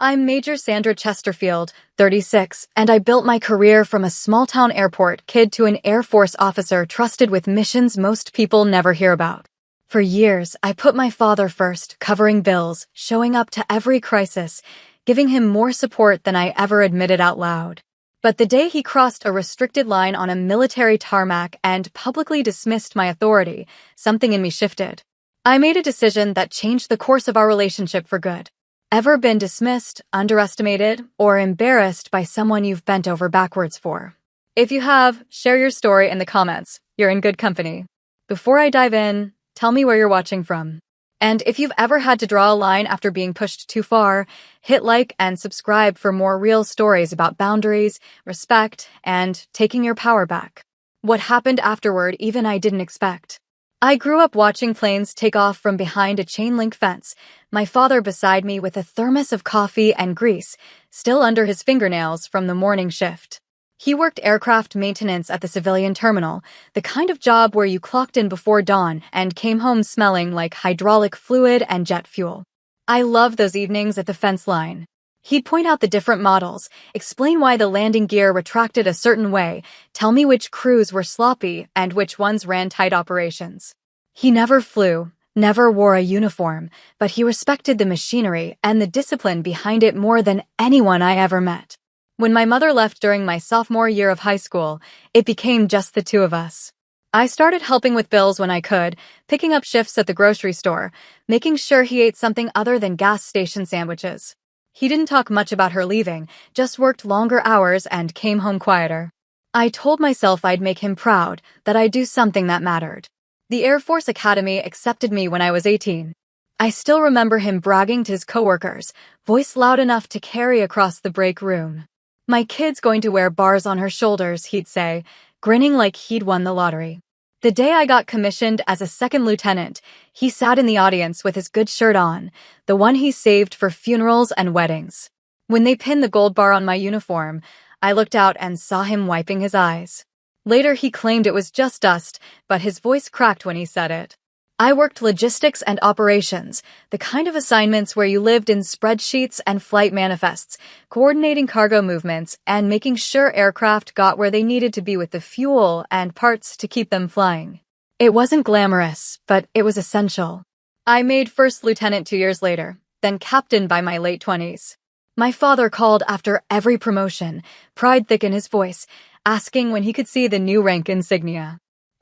I'm Major Sandra Chesterfield, 36, and I built my career from a small-town airport kid to an Air Force officer trusted with missions most people never hear about. For years, I put my father first, covering bills, showing up to every crisis, giving him more support than I ever admitted out loud. But the day he crossed a restricted line on a military tarmac and publicly dismissed my authority, something in me shifted. I made a decision that changed the course of our relationship for good. Ever been dismissed, underestimated, or embarrassed by someone you've bent over backwards for? If you have, share your story in the comments. You're in good company. Before I dive in, tell me where you're watching from. And if you've ever had to draw a line after being pushed too far, hit like and subscribe for more real stories about boundaries, respect, and taking your power back. What happened afterward, even I didn't expect. I grew up watching planes take off from behind a chain-link fence, my father beside me with a thermos of coffee and grease, still under his fingernails from the morning shift. He worked aircraft maintenance at the civilian terminal, the kind of job where you clocked in before dawn and came home smelling like hydraulic fluid and jet fuel. I loved those evenings at the fence line. He'd point out the different models, explain why the landing gear retracted a certain way, tell me which crews were sloppy and which ones ran tight operations. He never flew, never wore a uniform, but he respected the machinery and the discipline behind it more than anyone I ever met. When my mother left during my sophomore year of high school, it became just the two of us. I started helping with bills when I could, picking up shifts at the grocery store, making sure he ate something other than gas station sandwiches. He didn't talk much about her leaving, just worked longer hours and came home quieter. I told myself I'd make him proud, that I'd do something that mattered. The Air Force Academy accepted me when I was 18. I still remember him bragging to his coworkers, voice loud enough to carry across the break room. "My kid's going to wear bars on her shoulders," he'd say, grinning like he'd won the lottery. The day I got commissioned as a second lieutenant, he sat in the audience with his good shirt on, the one he saved for funerals and weddings. When they pinned the gold bar on my uniform, I looked out and saw him wiping his eyes. Later he claimed it was just dust, but his voice cracked when he said it. I worked logistics and operations, the kind of assignments where you lived in spreadsheets and flight manifests, coordinating cargo movements and making sure aircraft got where they needed to be with the fuel and parts to keep them flying. It wasn't glamorous, but it was essential. I made first lieutenant 2 years later, then captain by my late 20s. My father called after every promotion, pride thick in his voice, asking when he could see the new rank insignia.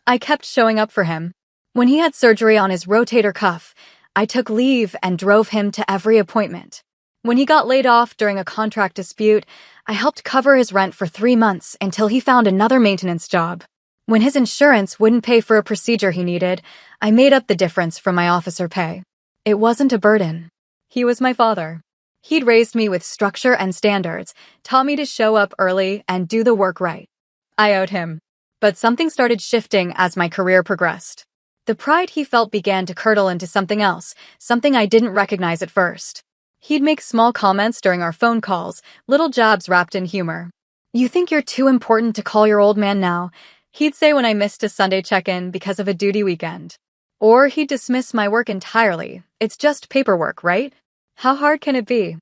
I kept showing up for him. When he had surgery on his rotator cuff, I took leave and drove him to every appointment. When he got laid off during a contract dispute, I helped cover his rent for 3 months until he found another maintenance job. When his insurance wouldn't pay for a procedure he needed, I made up the difference from my officer pay. It wasn't a burden. He was my father. He'd raised me with structure and standards, taught me to show up early and do the work right. I owed him. But something started shifting as my career progressed. The pride he felt began to curdle into something else, something I didn't recognize at first. He'd make small comments during our phone calls, little jabs wrapped in humor. "You think you're too important to call your old man now?" he'd say when I missed a Sunday check-in because of a duty weekend. Or he'd dismiss my work entirely. "It's just paperwork, right? How hard can it be?"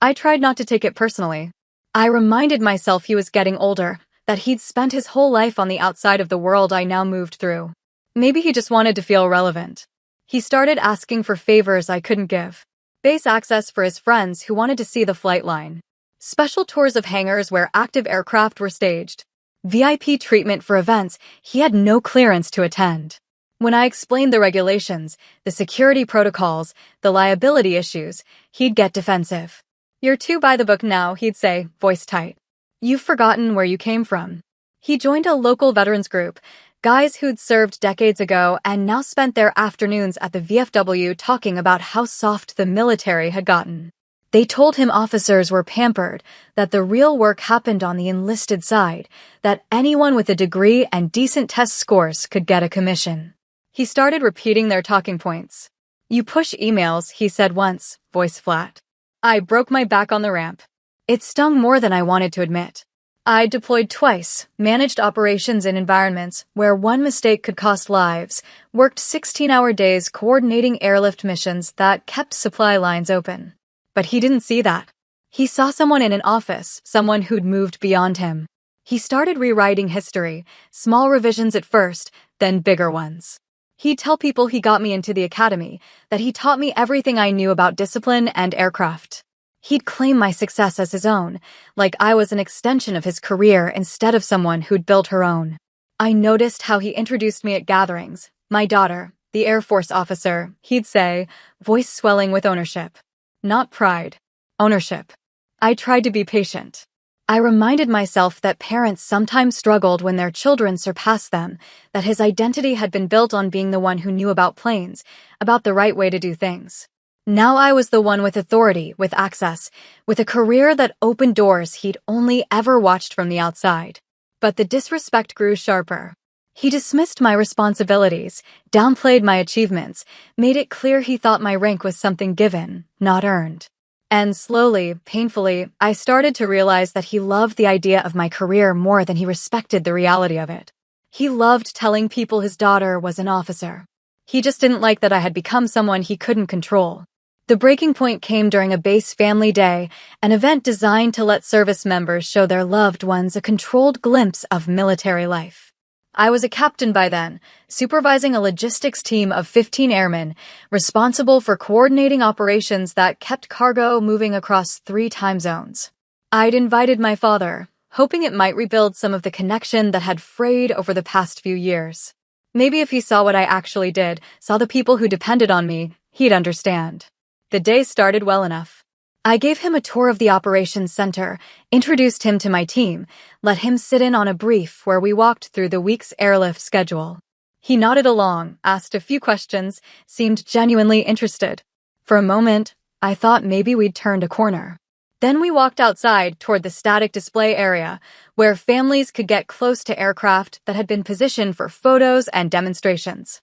I tried not to take it personally. I reminded myself he was getting older, that he'd spent his whole life on the outside of the world I now moved through. Maybe he just wanted to feel relevant. He started asking for favors I couldn't give. Base access for his friends who wanted to see the flight line. Special tours of hangars where active aircraft were staged. VIP treatment for events he had no clearance to attend. When I explained the regulations, the security protocols, the liability issues, he'd get defensive. "You're too by the book now," he'd say, voice tight. "You've forgotten where you came from." He joined a local veterans group, guys who'd served decades ago and now spent their afternoons at the VFW talking about how soft the military had gotten. They told him officers were pampered, that the real work happened on the enlisted side, that anyone with a degree and decent test scores could get a commission. He started repeating their talking points. "You push emails," he said once, voice flat. I broke my back on the ramp. It stung more than I wanted to admit. I deployed twice, managed operations in environments where one mistake could cost lives, worked 16-hour days coordinating airlift missions that kept supply lines open. But he didn't see that. He saw someone in an office, someone who'd moved beyond him. He started rewriting history, small revisions at first, then bigger ones. He'd tell people he got me into the academy, that he taught me everything I knew about discipline and aircraft. He'd claim my success as his own, like I was an extension of his career instead of someone who'd built her own. I noticed how he introduced me at gatherings. My daughter, the Air Force officer, he'd say, voice swelling with ownership. Not pride. Ownership. I tried to be patient. I reminded myself that parents sometimes struggled when their children surpassed them, that his identity had been built on being the one who knew about planes, about the right way to do things. Now I was the one with authority, with access, with a career that opened doors he'd only ever watched from the outside. But the disrespect grew sharper. He dismissed my responsibilities, downplayed my achievements, made it clear he thought my rank was something given, not earned. And slowly, painfully, I started to realize that he loved the idea of my career more than he respected the reality of it. He loved telling people his daughter was an officer. He just didn't like that I had become someone he couldn't control. The breaking point came during a base family day, an event designed to let service members show their loved ones a controlled glimpse of military life. I was a captain by then, supervising a logistics team of 15 airmen, responsible for coordinating operations that kept cargo moving across 3 time zones. I'd invited my father, hoping it might rebuild some of the connection that had frayed over the past few years. Maybe if he saw what I actually did, saw the people who depended on me, he'd understand. The day started well enough. I gave him a tour of the operations center, introduced him to my team, let him sit in on a brief where we walked through the week's airlift schedule. He nodded along, asked a few questions, seemed genuinely interested. For a moment, I thought maybe we'd turned a corner. Then we walked outside toward the static display area, where families could get close to aircraft that had been positioned for photos and demonstrations.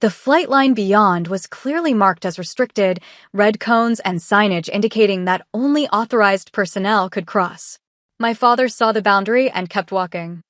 The flight line beyond was clearly marked as restricted, red cones and signage indicating that only authorized personnel could cross. My father saw the boundary and kept walking.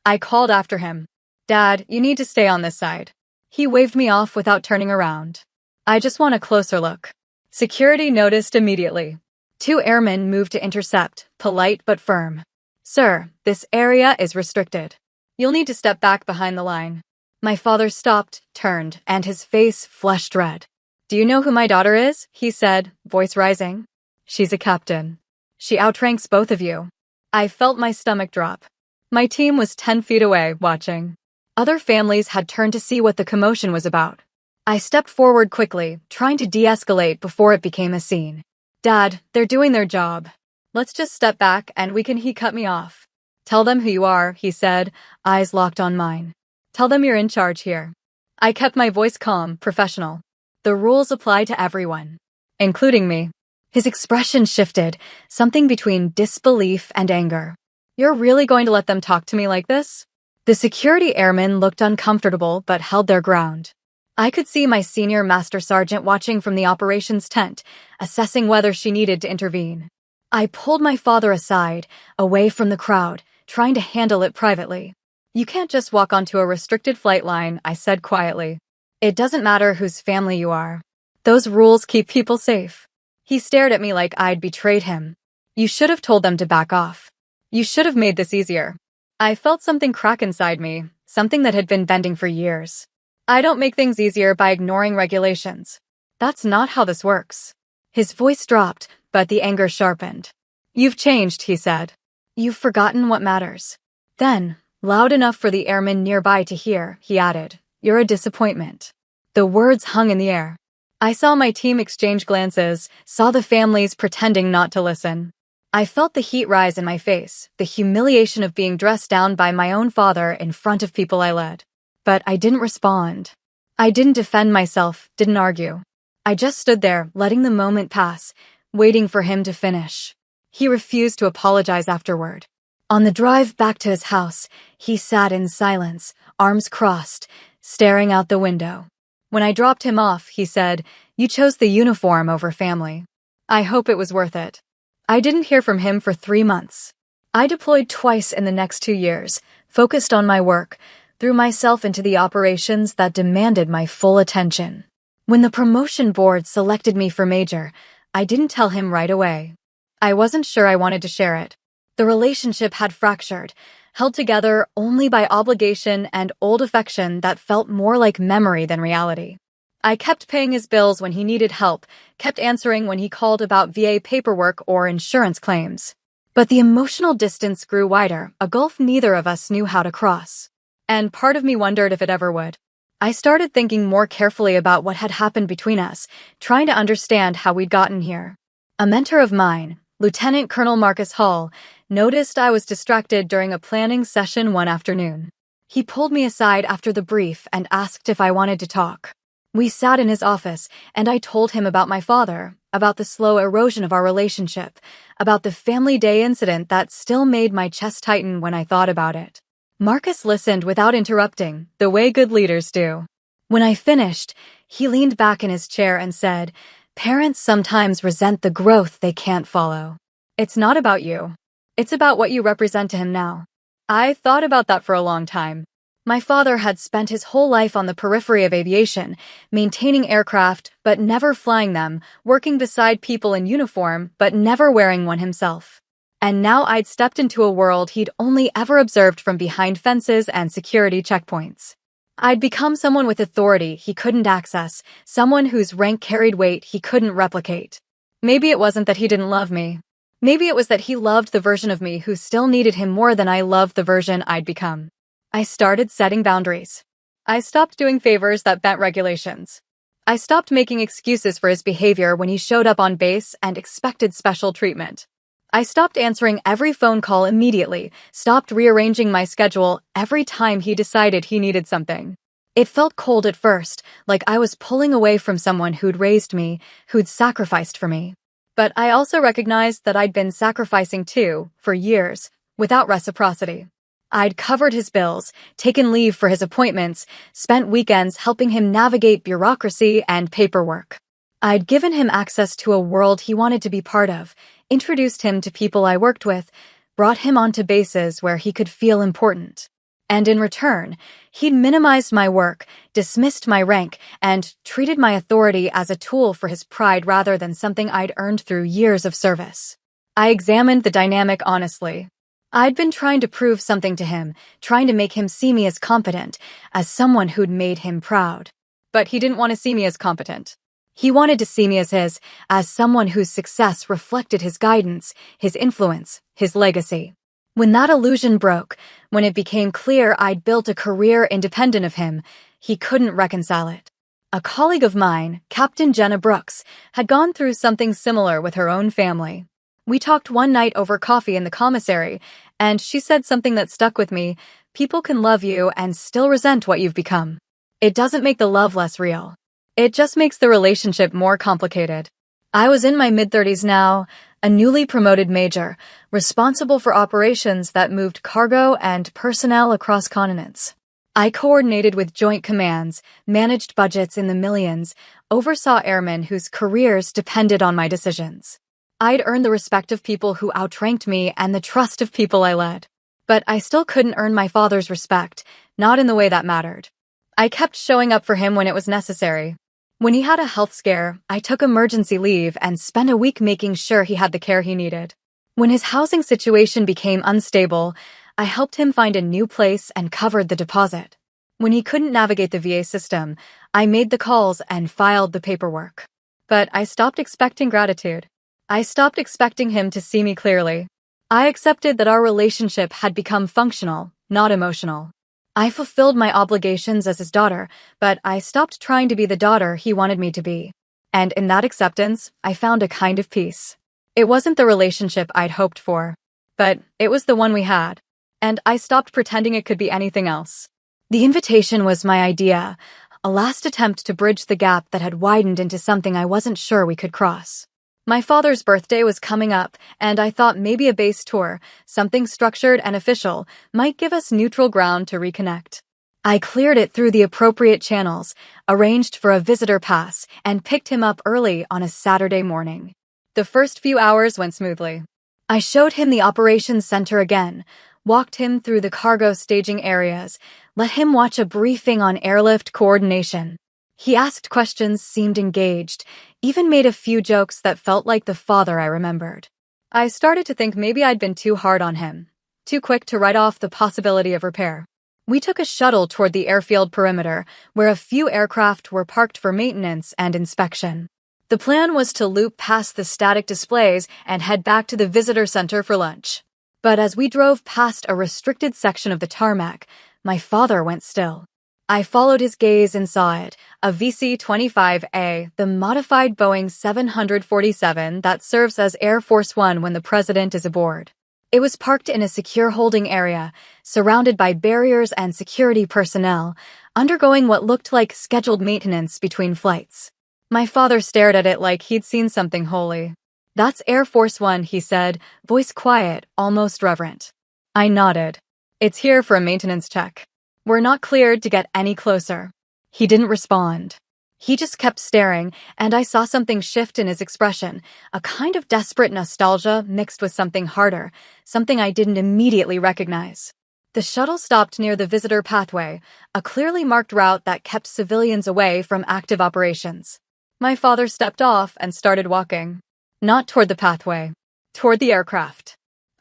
I called after him. Dad, you need to stay on this side. He waved me off without turning around. I just want a closer look. Security noticed immediately. 2 airmen moved to intercept, polite but firm. Sir, this area is restricted. You'll need to step back behind the line. My father stopped, turned, and his face flushed red. Do you know who my daughter is? He said, voice rising. She's a captain. She outranks both of you. I felt my stomach drop. My team was 10 feet away, watching. Other families had turned to see what the commotion was about. I stepped forward quickly, trying to de-escalate before it became a scene. Dad, they're doing their job. Let's just step back and he cut me off. Tell them who you are, he said, eyes locked on mine. Tell them you're in charge here. I kept my voice calm, professional. The rules apply to everyone, including me. His expression shifted, something between disbelief and anger. You're really going to let them talk to me like this? The security airmen looked uncomfortable but held their ground. I could see my senior master sergeant watching from the operations tent, assessing whether she needed to intervene. I pulled my father aside, away from the crowd, trying to handle it privately. You can't just walk onto a restricted flight line, I said quietly. It doesn't matter whose family you are. Those rules keep people safe. He stared at me like I'd betrayed him. You should have told them to back off. You should have made this easier. I felt something crack inside me, something that had been bending for years. I don't make things easier by ignoring regulations. That's not how this works. His voice dropped, but the anger sharpened. You've changed, he said. You've forgotten what matters. Then, loud enough for the airmen nearby to hear, he added, you're a disappointment. The words hung in the air. I saw my team exchange glances, saw the families pretending not to listen. I felt the heat rise in my face, the humiliation of being dressed down by my own father in front of people I led. But I didn't respond. I didn't defend myself, didn't argue. I just stood there, letting the moment pass, waiting for him to finish. He refused to apologize afterward. On the drive back to his house, he sat in silence, arms crossed, staring out the window. When I dropped him off, he said, you chose the uniform over family. I hope it was worth it. I didn't hear from him for 3 months. I deployed twice in the next 2 years, focused on my work, threw myself into the operations that demanded my full attention. When the promotion board selected me for major, I didn't tell him right away. I wasn't sure I wanted to share it. The relationship had fractured, held together only by obligation and old affection that felt more like memory than reality. I kept paying his bills when he needed help, kept answering when he called about VA paperwork or insurance claims. But the emotional distance grew wider, a gulf neither of us knew how to cross. And part of me wondered if it ever would. I started thinking more carefully about what had happened between us, trying to understand how we'd gotten here. A mentor of mine, Lieutenant Colonel Marcus Hall, noticed I was distracted during a planning session one afternoon. He pulled me aside after the brief and asked if I wanted to talk. We sat in his office, and I told him about my father, about the slow erosion of our relationship, about the family day incident that still made my chest tighten when I thought about it. Marcus listened without interrupting, the way good leaders do. When I finished, he leaned back in his chair and said, "Parents sometimes resent the growth they can't follow. It's not about you. It's about what you represent to him now." I thought about that for a long time. My father had spent his whole life on the periphery of aviation, maintaining aircraft but never flying them, working beside people in uniform but never wearing one himself. And now I'd stepped into a world he'd only ever observed from behind fences and security checkpoints. I'd become someone with authority he couldn't access, someone whose rank carried weight he couldn't replicate. Maybe it wasn't that he didn't love me. Maybe it was that he loved the version of me who still needed him more than I loved the version I'd become. I started setting boundaries. I stopped doing favors that bent regulations. I stopped making excuses for his behavior when he showed up on base and expected special treatment. I stopped answering every phone call immediately, stopped rearranging my schedule every time he decided he needed something. It felt cold at first, like I was pulling away from someone who'd raised me, who'd sacrificed for me. But I also recognized that I'd been sacrificing too, for years, without reciprocity. I'd covered his bills, taken leave for his appointments, spent weekends helping him navigate bureaucracy and paperwork. I'd given him access to a world he wanted to be part of, introduced him to people I worked with, brought him onto bases where he could feel important. And in return, he'd minimized my work, dismissed my rank, and treated my authority as a tool for his pride rather than something I'd earned through years of service. I examined the dynamic honestly. I'd been trying to prove something to him, trying to make him see me as competent, as someone who'd made him proud. But he didn't want to see me as competent. He wanted to see me as someone whose success reflected his guidance, his influence, his legacy. When that illusion broke, when it became clear I'd built a career independent of him, he couldn't reconcile it. A colleague of mine, Captain Jenna Brooks, had gone through something similar with her own family. We talked one night over coffee in the commissary, and she said something that stuck with me: people can love you and still resent what you've become. It doesn't make the love less real. It just makes the relationship more complicated. I was in my mid-30s now, a newly promoted major, responsible for operations that moved cargo and personnel across continents. I coordinated with joint commands, managed budgets in the millions, oversaw airmen whose careers depended on my decisions. I'd earned the respect of people who outranked me and the trust of people I led. But I still couldn't earn my father's respect, not in the way that mattered. I kept showing up for him when it was necessary. When he had a health scare, I took emergency leave and spent a week making sure he had the care he needed. When his housing situation became unstable, I helped him find a new place and covered the deposit. When he couldn't navigate the VA system, I made the calls and filed the paperwork. But I stopped expecting gratitude. I stopped expecting him to see me clearly. I accepted that our relationship had become functional, not emotional. I fulfilled my obligations as his daughter, but I stopped trying to be the daughter he wanted me to be. And in that acceptance, I found a kind of peace. It wasn't the relationship I'd hoped for, but it was the one we had. And I stopped pretending it could be anything else. The invitation was my idea, a last attempt to bridge the gap that had widened into something I wasn't sure we could cross. My father's birthday was coming up, and I thought maybe a base tour, something structured and official, might give us neutral ground to reconnect. I cleared it through the appropriate channels, arranged for a visitor pass, and picked him up early on a Saturday morning. The first few hours went smoothly. I showed him the operations center again, walked him through the cargo staging areas, let him watch a briefing on airlift coordination. He asked questions, seemed engaged, even made a few jokes that felt like the father I remembered. I started to think maybe I'd been too hard on him, too quick to write off the possibility of repair. We took a shuttle toward the airfield perimeter, where a few aircraft were parked for maintenance and inspection. The plan was to loop past the static displays and head back to the visitor center for lunch. But as we drove past a restricted section of the tarmac, my father went still. I followed his gaze and saw it, a VC-25A, the modified Boeing 747 that serves as Air Force One when the president is aboard. It was parked in a secure holding area, surrounded by barriers and security personnel, undergoing what looked like scheduled maintenance between flights. My father stared at it like he'd seen something holy. "That's Air Force One," he said, voice quiet, almost reverent. I nodded. "It's here for a maintenance check. We're not cleared to get any closer." He didn't respond. He just kept staring, and I saw something shift in his expression, a kind of desperate nostalgia mixed with something harder, something I didn't immediately recognize. The shuttle stopped near the visitor pathway, a clearly marked route that kept civilians away from active operations. My father stepped off and started walking. Not toward the pathway, toward the aircraft.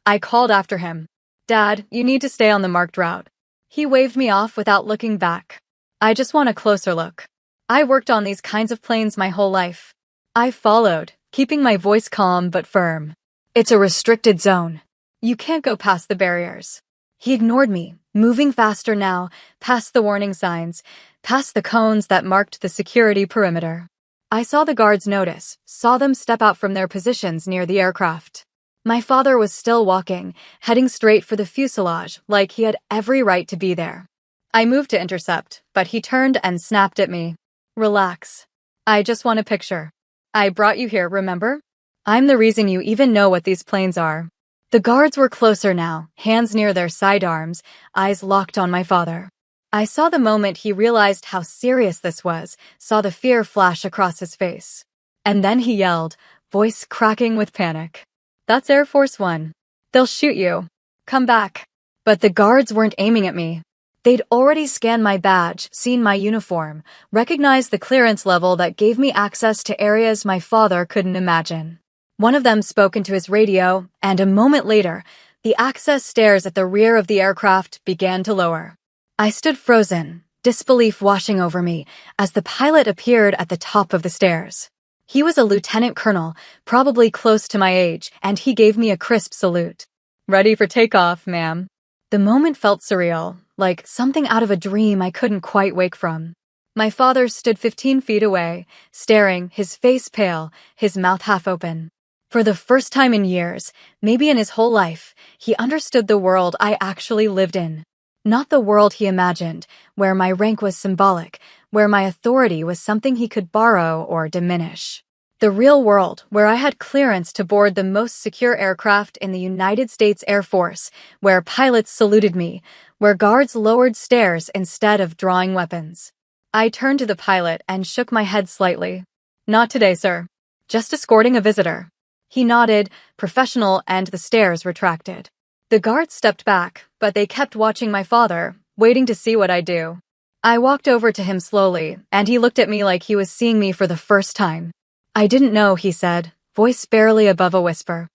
I called after him. "Dad, you need to stay on the marked route." He waved me off without looking back. "I just want a closer look. I worked on these kinds of planes my whole life." I followed, keeping my voice calm but firm. "It's a restricted zone. You can't go past the barriers." He ignored me, moving faster now, past the warning signs, past the cones that marked the security perimeter. I saw the guards notice, saw them step out from their positions near the aircraft. My father was still walking, heading straight for the fuselage, like he had every right to be there. I moved to intercept, but he turned and snapped at me. "Relax. I just want a picture. I brought you here, remember? I'm the reason you even know what these planes are." The guards were closer now, hands near their sidearms, eyes locked on my father. I saw the moment he realized how serious this was, saw the fear flash across his face. And then he yelled, voice cracking with panic. "That's Air Force One. They'll shoot you. Come back." But the guards weren't aiming at me. They'd already scanned my badge, seen my uniform, recognized the clearance level that gave me access to areas my father couldn't imagine. One of them spoke into his radio, and a moment later, the access stairs at the rear of the aircraft began to lower. I stood frozen, disbelief washing over me, as the pilot appeared at the top of the stairs. He was a lieutenant colonel, probably close to my age, and he gave me a crisp salute. "Ready for takeoff, ma'am." The moment felt surreal, like something out of a dream I couldn't quite wake from. My father stood 15 feet away, staring, his face pale, his mouth half open. For the first time in years, maybe in his whole life, he understood the world I actually lived in. Not the world he imagined, where my rank was symbolic, where my authority was something he could borrow or diminish. The real world, where I had clearance to board the most secure aircraft in the United States Air Force, where pilots saluted me, where guards lowered stairs instead of drawing weapons. I turned to the pilot and shook my head slightly. "Not today, sir. Just escorting a visitor." He nodded, professional, and the stairs retracted. The guards stepped back, but they kept watching my father, waiting to see what I'd do. I walked over to him slowly, and he looked at me like he was seeing me for the first time. "I didn't know," he said, voice barely above a whisper.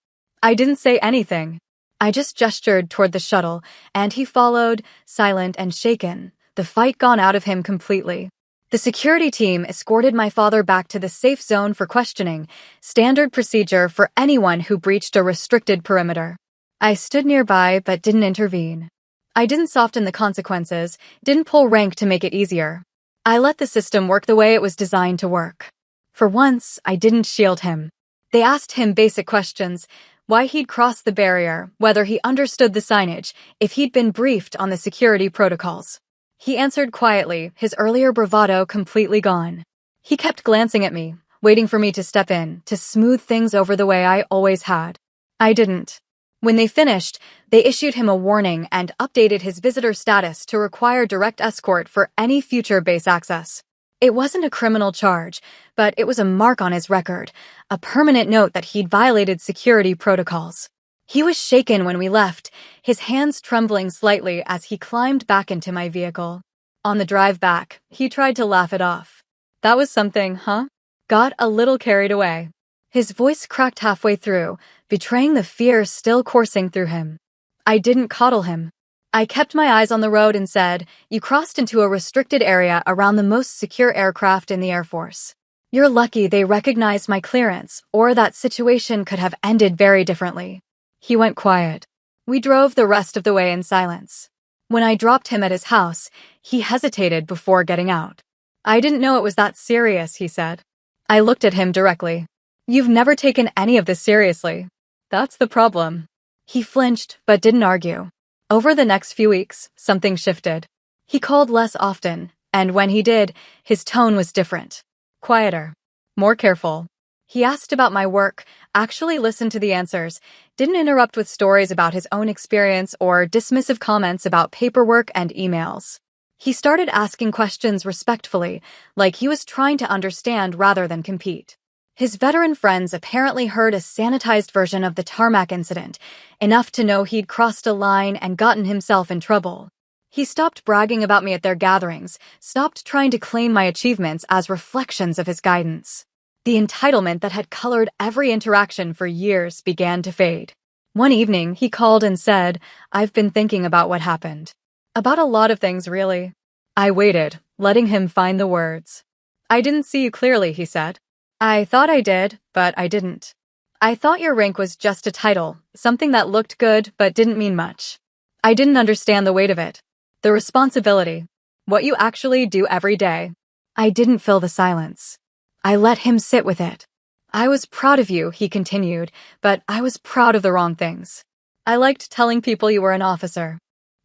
I didn't say anything. I just gestured toward the shuttle, and he followed, silent and shaken, the fight gone out of him completely. The security team escorted my father back to the safe zone for questioning, standard procedure for anyone who breached a restricted perimeter. I stood nearby but didn't intervene. I didn't soften the consequences, didn't pull rank to make it easier. I let the system work the way it was designed to work. For once, I didn't shield him. They asked him basic questions, why he'd crossed the barrier, whether he understood the signage, if he'd been briefed on the security protocols. He answered quietly, his earlier bravado completely gone. He kept glancing at me, waiting for me to step in, to smooth things over the way I always had. I didn't. When they finished, they issued him a warning and updated his visitor status to require direct escort for any future base access. It wasn't a criminal charge, but it was a mark on his record, a permanent note that he'd violated security protocols. He was shaken when we left, his hands trembling slightly as he climbed back into my vehicle. On the drive back, he tried to laugh it off. "That was something, huh? Got a little carried away." His voice cracked halfway through, betraying the fear still coursing through him. I didn't coddle him. I kept my eyes on the road and said, "You crossed into a restricted area around the most secure aircraft in the Air Force. You're lucky they recognized my clearance, or that situation could have ended very differently." He went quiet. We drove the rest of the way in silence. When I dropped him at his house, he hesitated before getting out. "I didn't know it was that serious," he said. I looked at him directly. "You've never taken any of this seriously. That's the problem." He flinched, but didn't argue. Over the next few weeks, something shifted. He called less often, and when he did, his tone was different. Quieter. More careful. He asked about my work, actually listened to the answers, didn't interrupt with stories about his own experience or dismissive comments about paperwork and emails. He started asking questions respectfully, like he was trying to understand rather than compete. His veteran friends apparently heard a sanitized version of the Tarmac incident, enough to know he'd crossed a line and gotten himself in trouble. He stopped bragging about me at their gatherings, stopped trying to claim my achievements as reflections of his guidance. The entitlement that had colored every interaction for years began to fade. One evening, he called and said, "I've been thinking about what happened. About a lot of things, really." I waited, letting him find the words. "I didn't see you clearly," he said. "I thought I did, but I didn't. I thought your rank was just a title, something that looked good but didn't mean much. I didn't understand the weight of it. The responsibility. What you actually do every day." I didn't fill the silence. I let him sit with it. "I was proud of you," he continued, "but I was proud of the wrong things. I liked telling people you were an officer.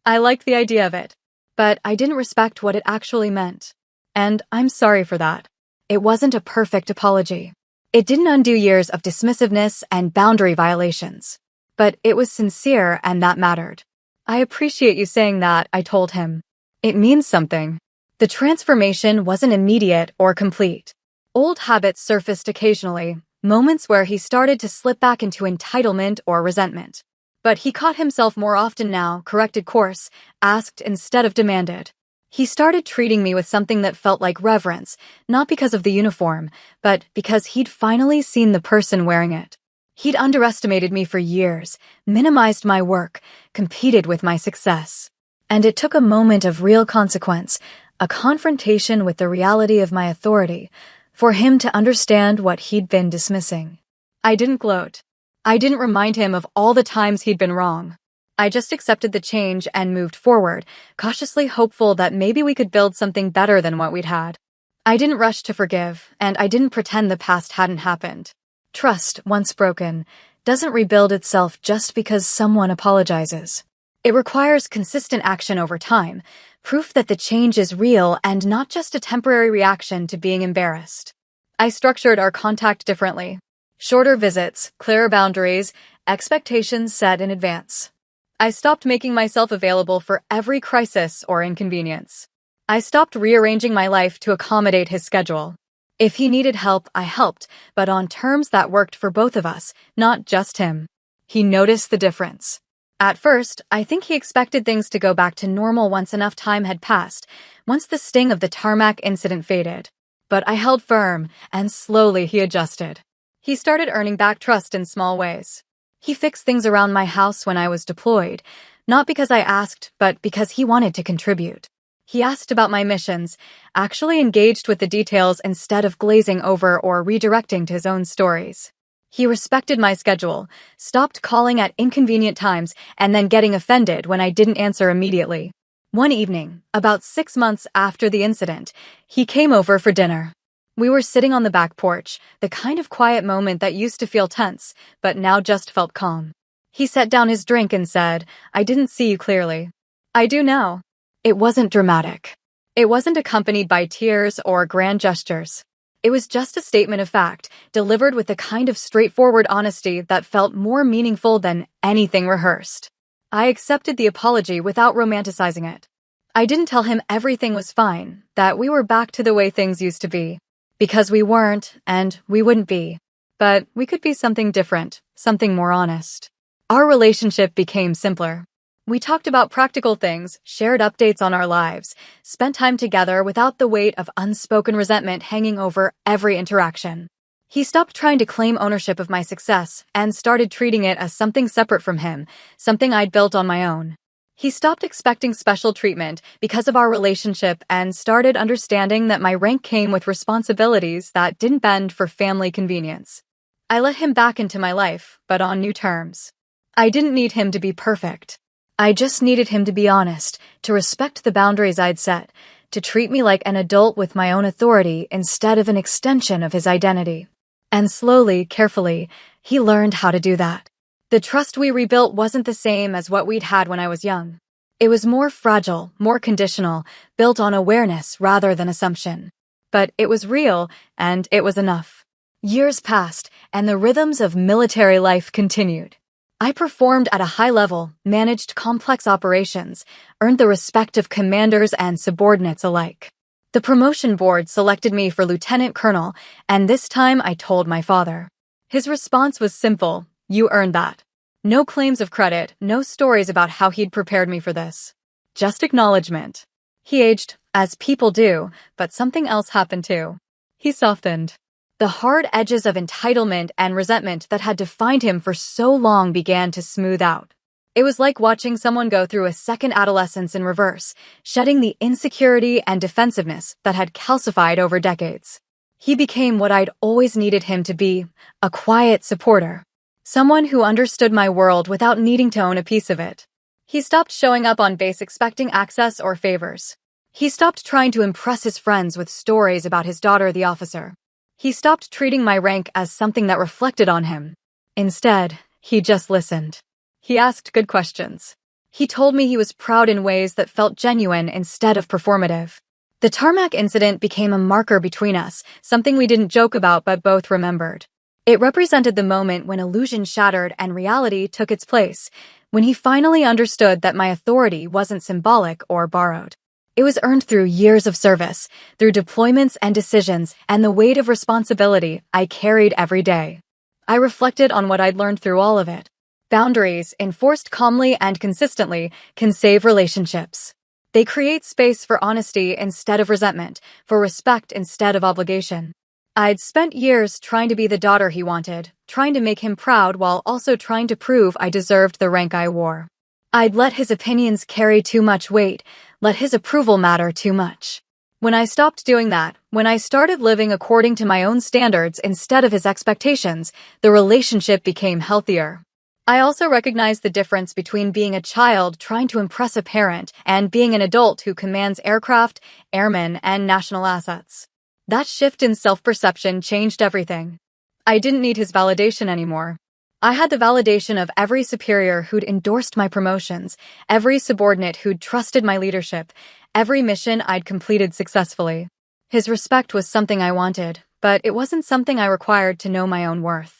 I liked the idea of it, but I didn't respect what it actually meant. And I'm sorry for that. It wasn't a perfect apology. It didn't undo years of dismissiveness and boundary violations. But it was sincere, and that mattered." "I appreciate you saying that," I told him. "It means something." The transformation wasn't immediate or complete. Old habits surfaced occasionally, moments where he started to slip back into entitlement or resentment. But he caught himself more often now, corrected course, asked instead of demanded. He started treating me with something that felt like reverence, not because of the uniform, but because he'd finally seen the person wearing it. He'd underestimated me for years, minimized my work, competed with my success. And it took a moment of real consequence, a confrontation with the reality of my authority, for him to understand what he'd been dismissing. I didn't gloat. I didn't remind him of all the times he'd been wrong. I just accepted the change and moved forward, cautiously hopeful that maybe we could build something better than what we'd had. I didn't rush to forgive, and I didn't pretend the past hadn't happened. Trust, once broken, doesn't rebuild itself just because someone apologizes. It requires consistent action over time, proof that the change is real and not just a temporary reaction to being embarrassed. I structured our contact differently. Shorter visits, clearer boundaries, expectations set in advance. I stopped making myself available for every crisis or inconvenience. I stopped rearranging my life to accommodate his schedule. If he needed help, I helped, but on terms that worked for both of us, not just him. He noticed the difference. At first, I think he expected things to go back to normal once enough time had passed, once the sting of the Tarmac incident faded. But I held firm, and slowly he adjusted. He started earning back trust in small ways. He fixed things around my house when I was deployed, not because I asked, but because he wanted to contribute. He asked about my missions, actually engaged with the details instead of glazing over or redirecting to his own stories. He respected my schedule, stopped calling at inconvenient times, and then getting offended when I didn't answer immediately. One evening, about 6 months after the incident, he came over for dinner. We were sitting on the back porch, the kind of quiet moment that used to feel tense, but now just felt calm. He set down his drink and said, "I didn't see you clearly." "I do now." It wasn't dramatic. It wasn't accompanied by tears or grand gestures. It was just a statement of fact, delivered with the kind of straightforward honesty that felt more meaningful than anything rehearsed. I accepted the apology without romanticizing it. I didn't tell him everything was fine, that we were back to the way things used to be. Because we weren't, and we wouldn't be. But we could be something different, something more honest. Our relationship became simpler. We talked about practical things, shared updates on our lives, spent time together without the weight of unspoken resentment hanging over every interaction. He stopped trying to claim ownership of my success and started treating it as something separate from him, something I'd built on my own. He stopped expecting special treatment because of our relationship and started understanding that my rank came with responsibilities that didn't bend for family convenience. I let him back into my life, but on new terms. I didn't need him to be perfect. I just needed him to be honest, to respect the boundaries I'd set, to treat me like an adult with my own authority instead of an extension of his identity. And slowly, carefully, he learned how to do that. The trust we rebuilt wasn't the same as what we'd had when I was young. It was more fragile, more conditional, built on awareness rather than assumption. But it was real, and it was enough. Years passed, and the rhythms of military life continued. I performed at a high level, managed complex operations, earned the respect of commanders and subordinates alike. The promotion board selected me for lieutenant colonel, and this time I told my father. His response was simple: "You earned that." No claims of credit, no stories about how he'd prepared me for this. Just acknowledgement. He aged, as people do, but something else happened too. He softened. The hard edges of entitlement and resentment that had defined him for so long began to smooth out. It was like watching someone go through a second adolescence in reverse, shedding the insecurity and defensiveness that had calcified over decades. He became what I'd always needed him to be, a quiet supporter. Someone who understood my world without needing to own a piece of it. He stopped showing up on base expecting access or favors. He stopped trying to impress his friends with stories about his daughter, the officer. He stopped treating my rank as something that reflected on him. Instead, he just listened. He asked good questions. He told me he was proud in ways that felt genuine instead of performative. The Tarmac incident became a marker between us, something we didn't joke about but both remembered. It represented the moment when illusion shattered and reality took its place, when he finally understood that my authority wasn't symbolic or borrowed. It was earned through years of service, through deployments and decisions, and the weight of responsibility I carried every day. I reflected on what I'd learned through all of it. Boundaries, enforced calmly and consistently, can save relationships. They create space for honesty instead of resentment, for respect instead of obligation. I'd spent years trying to be the daughter he wanted, trying to make him proud while also trying to prove I deserved the rank I wore. I'd let his opinions carry too much weight, let his approval matter too much. When I stopped doing that, when I started living according to my own standards instead of his expectations, the relationship became healthier. I also recognized the difference between being a child trying to impress a parent and being an adult who commands aircraft, airmen, and national assets. That shift in self-perception changed everything. I didn't need his validation anymore. I had the validation of every superior who'd endorsed my promotions, every subordinate who'd trusted my leadership, every mission I'd completed successfully. His respect was something I wanted, but it wasn't something I required to know my own worth.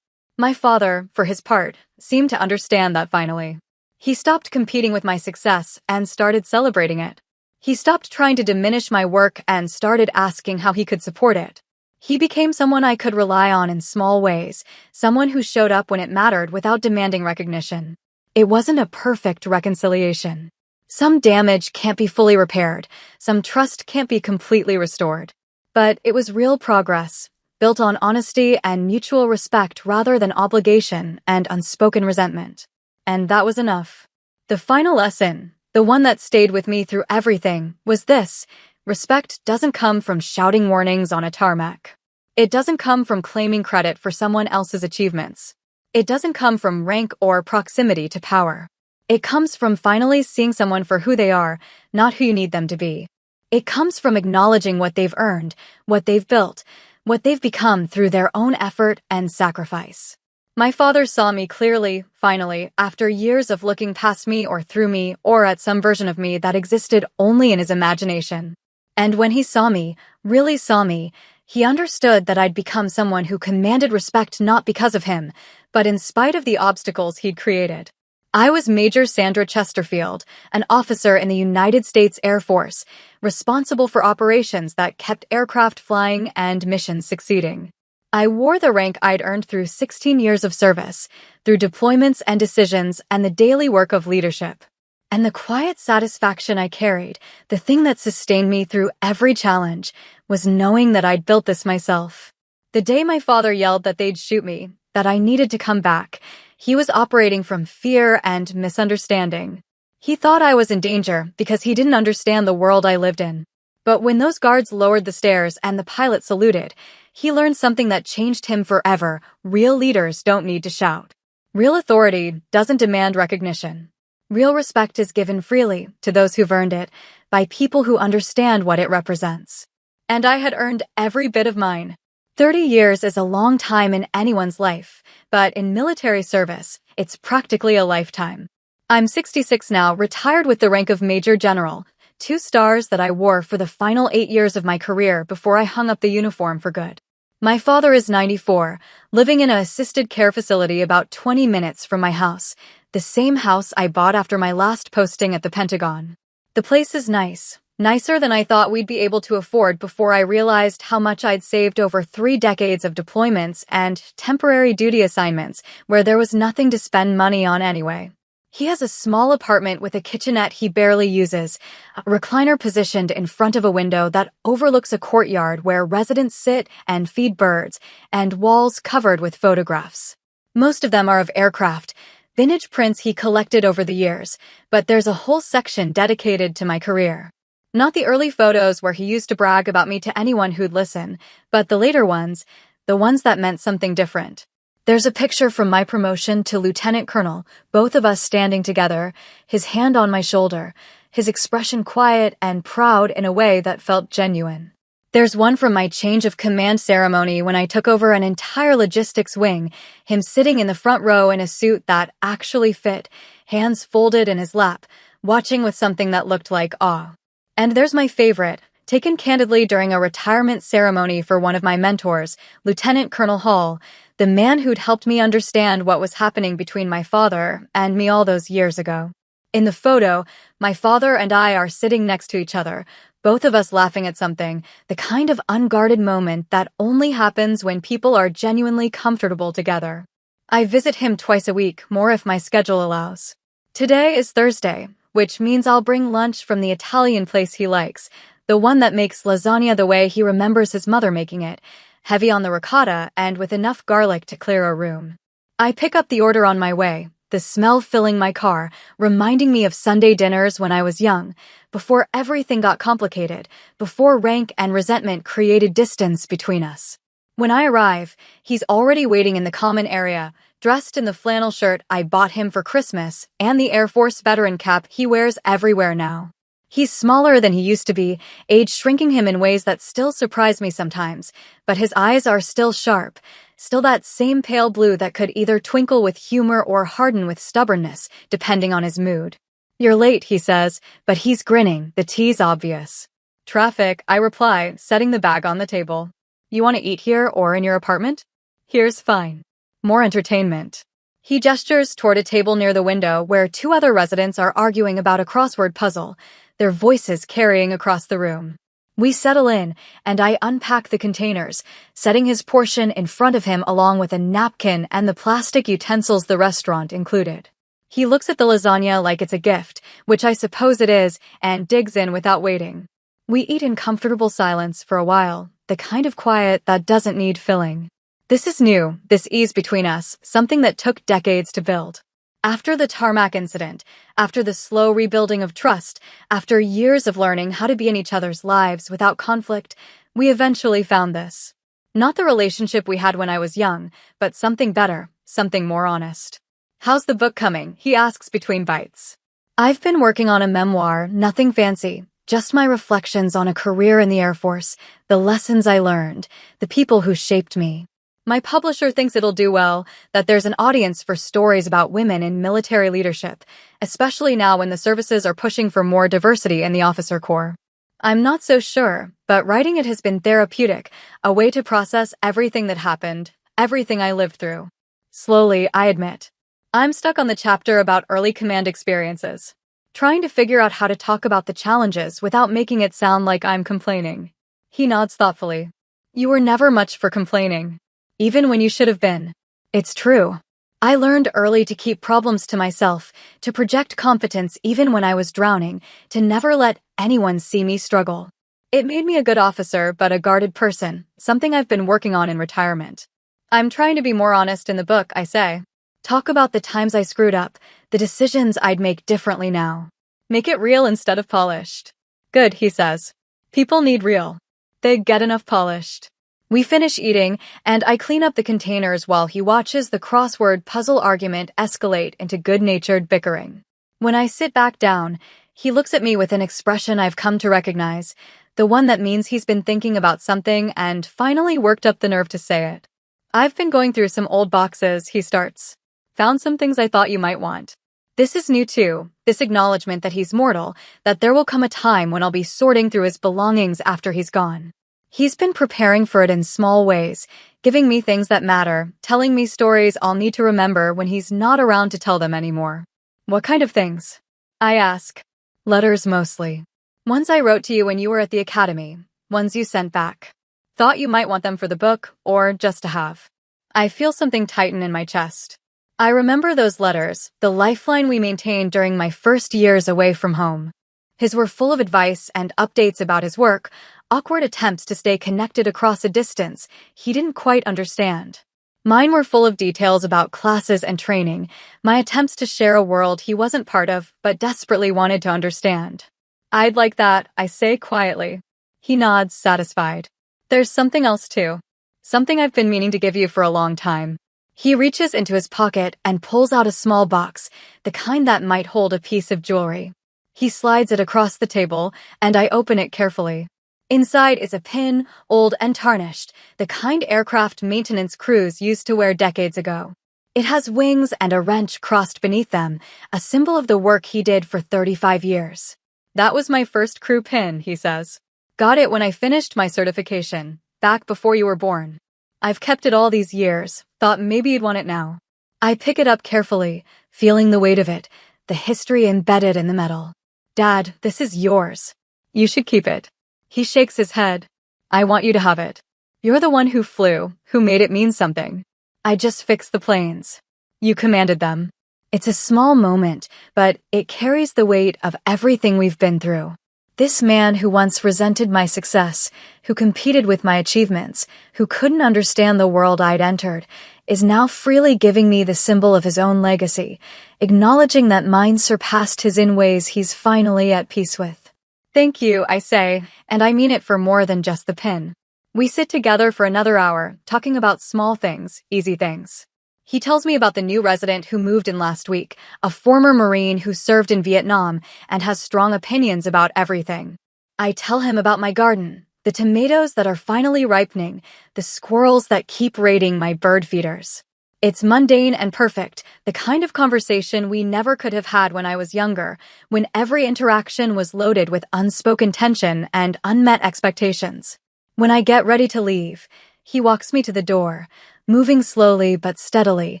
My father, for his part, seemed to understand that finally. He stopped competing with my success and started celebrating it. He stopped trying to diminish my work and started asking how he could support it. He became someone I could rely on in small ways, someone who showed up when it mattered without demanding recognition. It wasn't a perfect reconciliation. Some damage can't be fully repaired, some trust can't be completely restored. But it was real progress, built on honesty and mutual respect rather than obligation and unspoken resentment. And that was enough. The final lesson, the one that stayed with me through everything, was this: respect doesn't come from shouting warnings on a tarmac. It doesn't come from claiming credit for someone else's achievements. It doesn't come from rank or proximity to power. It comes from finally seeing someone for who they are, not who you need them to be. It comes from acknowledging what they've earned, what they've built, what they've become through their own effort and sacrifice. My father saw me clearly, finally, after years of looking past me or through me or at some version of me that existed only in his imagination. And when he saw me, really saw me, he understood that I'd become someone who commanded respect not because of him, but in spite of the obstacles he'd created. I was Major Sandra Chesterfield, an officer in the United States Air Force, responsible for operations that kept aircraft flying and missions succeeding. I wore the rank I'd earned through 16 years of service, through deployments and decisions and the daily work of leadership. And the quiet satisfaction I carried, the thing that sustained me through every challenge, was knowing that I'd built this myself. The day my father yelled that they'd shoot me, that I needed to come back, he was operating from fear and misunderstanding. He thought I was in danger because he didn't understand the world I lived in. But when those guards lowered the stairs and the pilot saluted, he learned something that changed him forever. Real leaders don't need to shout. Real authority doesn't demand recognition. Real respect is given freely to those who've earned it by people who understand what it represents. And I had earned every bit of mine. 30 years is a long time in anyone's life, but in military service, it's practically a lifetime. I'm 66 now, retired with the rank of Major General, 2 stars that I wore for the final 8 years of my career before I hung up the uniform for good. My father is 94, living in an assisted care facility about 20 minutes from my house, the same house I bought after my last posting at the Pentagon. The place is nice, nicer than I thought we'd be able to afford before I realized how much I'd saved over 3 decades of deployments and temporary duty assignments where there was nothing to spend money on anyway. He has a small apartment with a kitchenette he barely uses, a recliner positioned in front of a window that overlooks a courtyard where residents sit and feed birds, and walls covered with photographs. Most of them are of aircraft, vintage prints he collected over the years, but there's a whole section dedicated to my career. Not the early photos where he used to brag about me to anyone who'd listen, but the later ones, the ones that meant something different. There's a picture from my promotion to Lieutenant Colonel, both of us standing together, his hand on my shoulder, his expression quiet and proud in a way that felt genuine. There's one from my change of command ceremony when I took over an entire logistics wing, him sitting in the front row in a suit that actually fit, hands folded in his lap, watching with something that looked like awe. And there's my favorite, taken candidly during a retirement ceremony for one of my mentors, Lieutenant Colonel Hall, the man who'd helped me understand what was happening between my father and me all those years ago. In the photo, my father and I are sitting next to each other, both of us laughing at something, the kind of unguarded moment that only happens when people are genuinely comfortable together. I visit him twice a week, more if my schedule allows. Today is Thursday, which means I'll bring lunch from the Italian place he likes, the one that makes lasagna the way he remembers his mother making it, heavy on the ricotta and with enough garlic to clear a room. I pick up the order on my way, the smell filling my car, reminding me of Sunday dinners when I was young, before everything got complicated, before rank and resentment created distance between us. When I arrive, he's already waiting in the common area, dressed in the flannel shirt I bought him for Christmas and the Air Force veteran cap he wears everywhere now. He's smaller than he used to be, age shrinking him in ways that still surprise me sometimes, but his eyes are still sharp, still that same pale blue that could either twinkle with humor or harden with stubbornness, depending on his mood. "You're late," he says, but he's grinning, the tease obvious. "Traffic," I reply, setting the bag on the table. "You want to eat here or in your apartment?" "Here's fine. More entertainment." He gestures toward a table near the window where 2 other residents are arguing about a crossword puzzle, their voices carrying across the room. We settle in, and I unpack the containers, setting his portion in front of him along with a napkin and the plastic utensils the restaurant included. He looks at the lasagna like it's a gift, which I suppose it is, and digs in without waiting. We eat in comfortable silence for a while, the kind of quiet that doesn't need filling. This is new, this ease between us, something that took decades to build. After the Tarmac incident, after the slow rebuilding of trust, after years of learning how to be in each other's lives without conflict, we eventually found this. Not the relationship we had when I was young, but something better, something more honest. "How's the book coming?" he asks between bites. I've been working on a memoir, nothing fancy, just my reflections on a career in the Air Force, the lessons I learned, the people who shaped me. My publisher thinks it'll do well, that there's an audience for stories about women in military leadership, especially now when the services are pushing for more diversity in the officer corps. I'm not so sure, but writing it has been therapeutic, a way to process everything that happened, everything I lived through. Slowly, I admit. I'm stuck on the chapter about early command experiences, trying to figure out how to talk about the challenges without making it sound like I'm complaining. He nods thoughtfully. "You were never much for complaining. Even when you should have been." It's true. I learned early to keep problems to myself, to project competence even when I was drowning, to never let anyone see me struggle. It made me a good officer, but a guarded person, something I've been working on in retirement. I'm trying to be more honest in the book, I say. Talk about the times I screwed up, the decisions I'd make differently now. Make it real instead of polished. Good, he says. People need real. They get enough polished. We finish eating, and I clean up the containers while he watches the crossword puzzle argument escalate into good-natured bickering. When I sit back down, he looks at me with an expression I've come to recognize, the one that means he's been thinking about something and finally worked up the nerve to say it. I've been going through some old boxes, he starts. Found some things I thought you might want. This is new too, this acknowledgement that he's mortal, that there will come a time when I'll be sorting through his belongings after he's gone. He's been preparing for it in small ways, giving me things that matter, telling me stories I'll need to remember when he's not around to tell them anymore. What kind of things? I ask. Letters mostly. Ones I wrote to you when you were at the academy, ones you sent back. Thought you might want them for the book, or just to have. I feel something tighten in my chest. I remember those letters, the lifeline we maintained during my first years away from home. His were full of advice and updates about his work, awkward attempts to stay connected across a distance he didn't quite understand. Mine were full of details about classes and training, my attempts to share a world he wasn't part of but desperately wanted to understand. I'd like that, I say quietly. He nods, satisfied. There's something else too. Something I've been meaning to give you for a long time. He reaches into his pocket and pulls out a small box, the kind that might hold a piece of jewelry. He slides it across the table, and I open it carefully. Inside is a pin, old and tarnished, the kind aircraft maintenance crews used to wear decades ago. It has wings and a wrench crossed beneath them, a symbol of the work he did for 35 years. That was my first crew pin, he says. Got it when I finished my certification, back before you were born. I've kept it all these years, thought maybe you'd want it now. I pick it up carefully, feeling the weight of it, the history embedded in the metal. Dad, this is yours. You should keep it. He shakes his head. I want you to have it. You're the one who flew, who made it mean something. I just fixed the planes. You commanded them. It's a small moment, but it carries the weight of everything we've been through. This man who once resented my success, who competed with my achievements, who couldn't understand the world I'd entered, is now freely giving me the symbol of his own legacy, acknowledging that mine surpassed his in ways he's finally at peace with. Thank you, I say, and I mean it for more than just the pin. We sit together for another hour, talking about small things, easy things. He tells me about the new resident who moved in last week, a former Marine who served in Vietnam and has strong opinions about everything. I tell him about my garden, the tomatoes that are finally ripening, the squirrels that keep raiding my bird feeders. It's mundane and perfect, the kind of conversation we never could have had when I was younger, when every interaction was loaded with unspoken tension and unmet expectations. When I get ready to leave, he walks me to the door, moving slowly but steadily,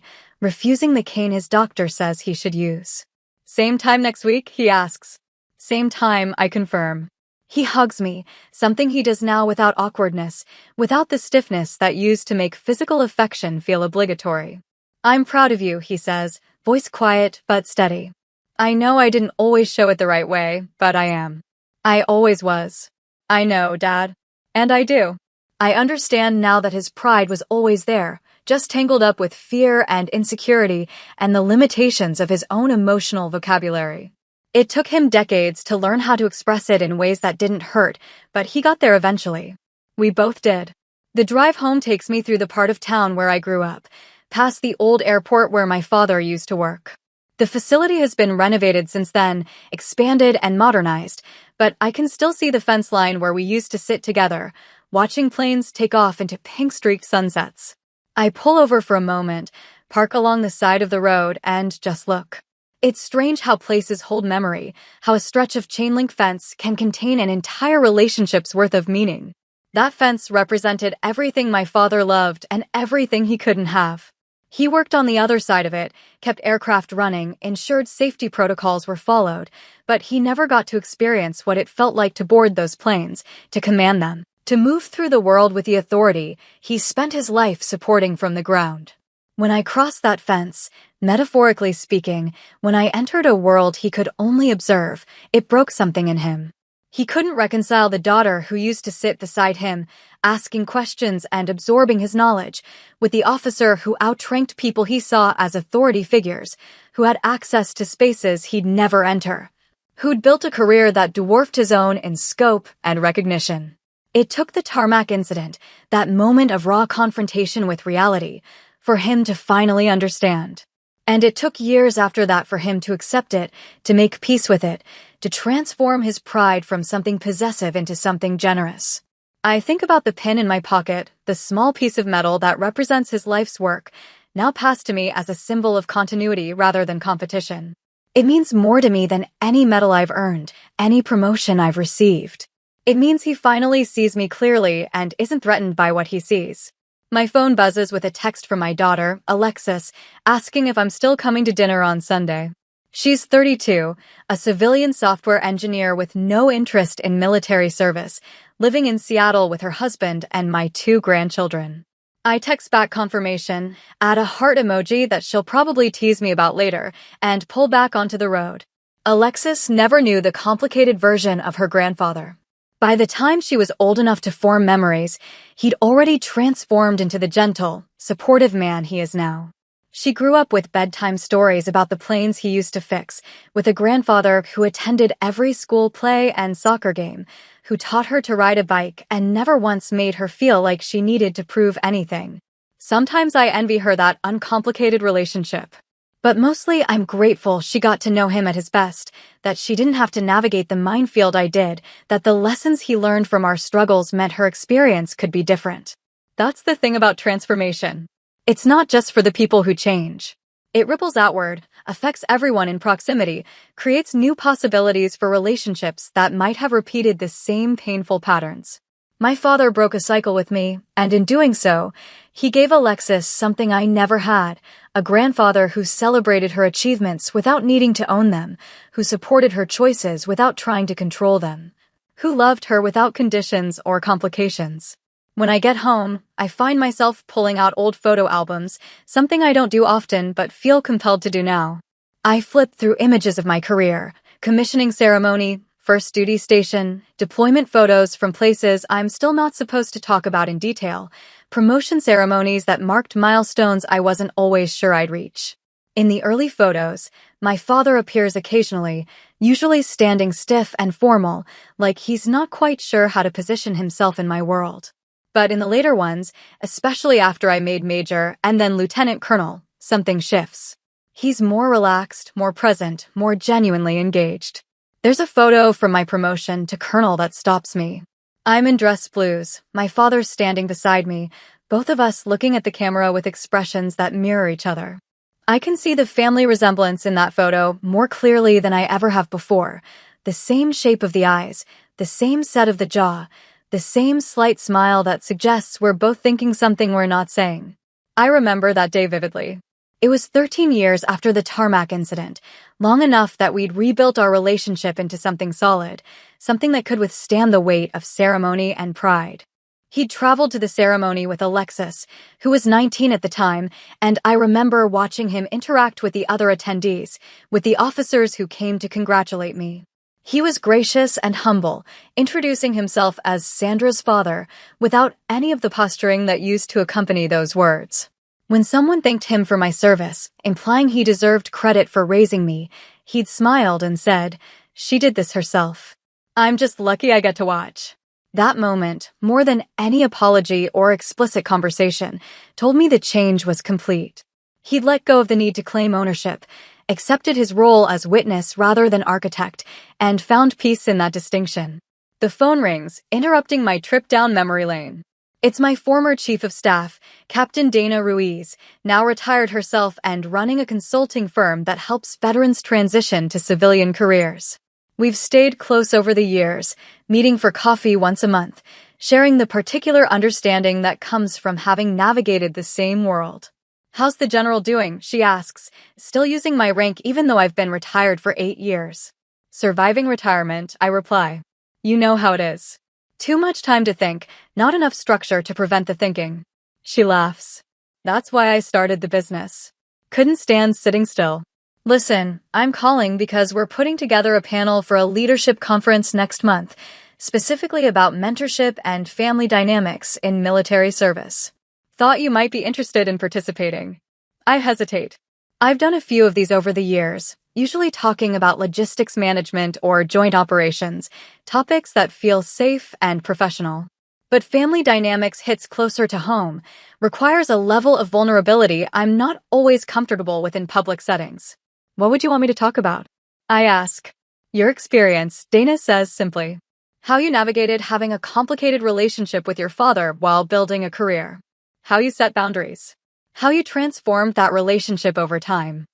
refusing the cane his doctor says he should use. Same time next week, he asks. Same time, I confirm. He hugs me, something he does now without awkwardness, without the stiffness that used to make physical affection feel obligatory. I'm proud of you, he says, voice quiet but steady. I know I didn't always show it the right way, but I am. I always was. I know, Dad. And I do. I understand now that his pride was always there, just tangled up with fear and insecurity and the limitations of his own emotional vocabulary. It took him decades to learn how to express it in ways that didn't hurt, but he got there eventually. We both did. The drive home takes me through the part of town where I grew up, past the old airport where my father used to work. The facility has been renovated since then, expanded and modernized, but I can still see the fence line where we used to sit together, watching planes take off into pink-streaked sunsets. I pull over for a moment, park along the side of the road, and just look. It's strange how places hold memory, how a stretch of chain-link fence can contain an entire relationship's worth of meaning. That fence represented everything my father loved and everything he couldn't have. He worked on the other side of it, kept aircraft running, ensured safety protocols were followed, but he never got to experience what it felt like to board those planes, to command them, to move through the world with the authority he spent his life supporting from the ground. When I crossed that fence, metaphorically speaking, when I entered a world he could only observe, it broke something in him. He couldn't reconcile the daughter who used to sit beside him, asking questions and absorbing his knowledge, with the officer who outranked people he saw as authority figures, who had access to spaces he'd never enter, who'd built a career that dwarfed his own in scope and recognition. It took the Tarmac incident, that moment of raw confrontation with reality, for him to finally understand. And it took years after that for him to accept it, to make peace with it, to transform his pride from something possessive into something generous. I think about the pin in my pocket, the small piece of metal that represents his life's work, now passed to me as a symbol of continuity rather than competition. It means more to me than any medal I've earned, any promotion I've received. It means he finally sees me clearly and isn't threatened by what he sees. My phone buzzes with a text from my daughter, Alexis, asking if I'm still coming to dinner on Sunday. She's 32, a civilian software engineer with no interest in military service, living in Seattle with her husband and my 2 grandchildren. I text back confirmation, add a heart emoji that she'll probably tease me about later, and pull back onto the road. Alexis never knew the complicated version of her grandfather. By the time she was old enough to form memories, he'd already transformed into the gentle, supportive man he is now. She grew up with bedtime stories about the planes he used to fix, with a grandfather who attended every school play and soccer game, who taught her to ride a bike and never once made her feel like she needed to prove anything. Sometimes I envy her that uncomplicated relationship. But mostly I'm grateful she got to know him at his best, that she didn't have to navigate the minefield I did, that the lessons he learned from our struggles meant her experience could be different. That's the thing about transformation. It's not just for the people who change. It ripples outward, affects everyone in proximity, creates new possibilities for relationships that might have repeated the same painful patterns. My father broke a cycle with me, and in doing so, he gave Alexis something I never had, a grandfather who celebrated her achievements without needing to own them, who supported her choices without trying to control them, who loved her without conditions or complications. When I get home, I find myself pulling out old photo albums, something I don't do often but feel compelled to do now. I flip through images of my career, commissioning ceremony, first duty station, deployment photos from places I'm still not supposed to talk about in detail, promotion ceremonies that marked milestones I wasn't always sure I'd reach. In the early photos, my father appears occasionally, usually standing stiff and formal, like he's not quite sure how to position himself in my world. But in the later ones, especially after I made major and then lieutenant colonel, something shifts. He's more relaxed, more present, more genuinely engaged. There's a photo from my promotion to colonel that stops me. I'm in dress blues, my father standing beside me, both of us looking at the camera with expressions that mirror each other. I can see the family resemblance in that photo more clearly than I ever have before. The same shape of the eyes, the same set of the jaw, the same slight smile that suggests we're both thinking something we're not saying. I remember that day vividly. It was 13 years after the Tarmac incident, long enough that we'd rebuilt our relationship into something solid, something that could withstand the weight of ceremony and pride. He'd traveled to the ceremony with Alexis, who was 19 at the time, and I remember watching him interact with the other attendees, with the officers who came to congratulate me. He was gracious and humble, introducing himself as Sandra's father, without any of the posturing that used to accompany those words. When someone thanked him for my service, implying he deserved credit for raising me, he'd smiled and said, "She did this herself. I'm just lucky I get to watch." That moment, more than any apology or explicit conversation, told me the change was complete. He'd let go of the need to claim ownership, accepted his role as witness rather than architect, and found peace in that distinction. The phone rings, interrupting my trip down memory lane. It's my former chief of staff, Captain Dana Ruiz, now retired herself and running a consulting firm that helps veterans transition to civilian careers. We've stayed close over the years, meeting for coffee once a month, sharing the particular understanding that comes from having navigated the same world. "How's the general doing?" she asks, still using my rank even though I've been retired for 8 years. "Surviving retirement," I reply. "You know how it is. Too much time to think, not enough structure to prevent the thinking." She laughs. "That's why I started the business. Couldn't stand sitting still." Listen, I'm calling because we're putting together a panel for a leadership conference next month, specifically about mentorship and family dynamics in military service. Thought you might be interested in participating. I hesitate. I've done a few of these over the years, usually talking about logistics management or joint operations, topics that feel safe and professional. But family dynamics hits closer to home, requires a level of vulnerability I'm not always comfortable with in public settings. What would you want me to talk about? I ask. Your experience, Dana says simply. How you navigated having a complicated relationship with your father while building a career. How you set boundaries. How you transformed that relationship over time.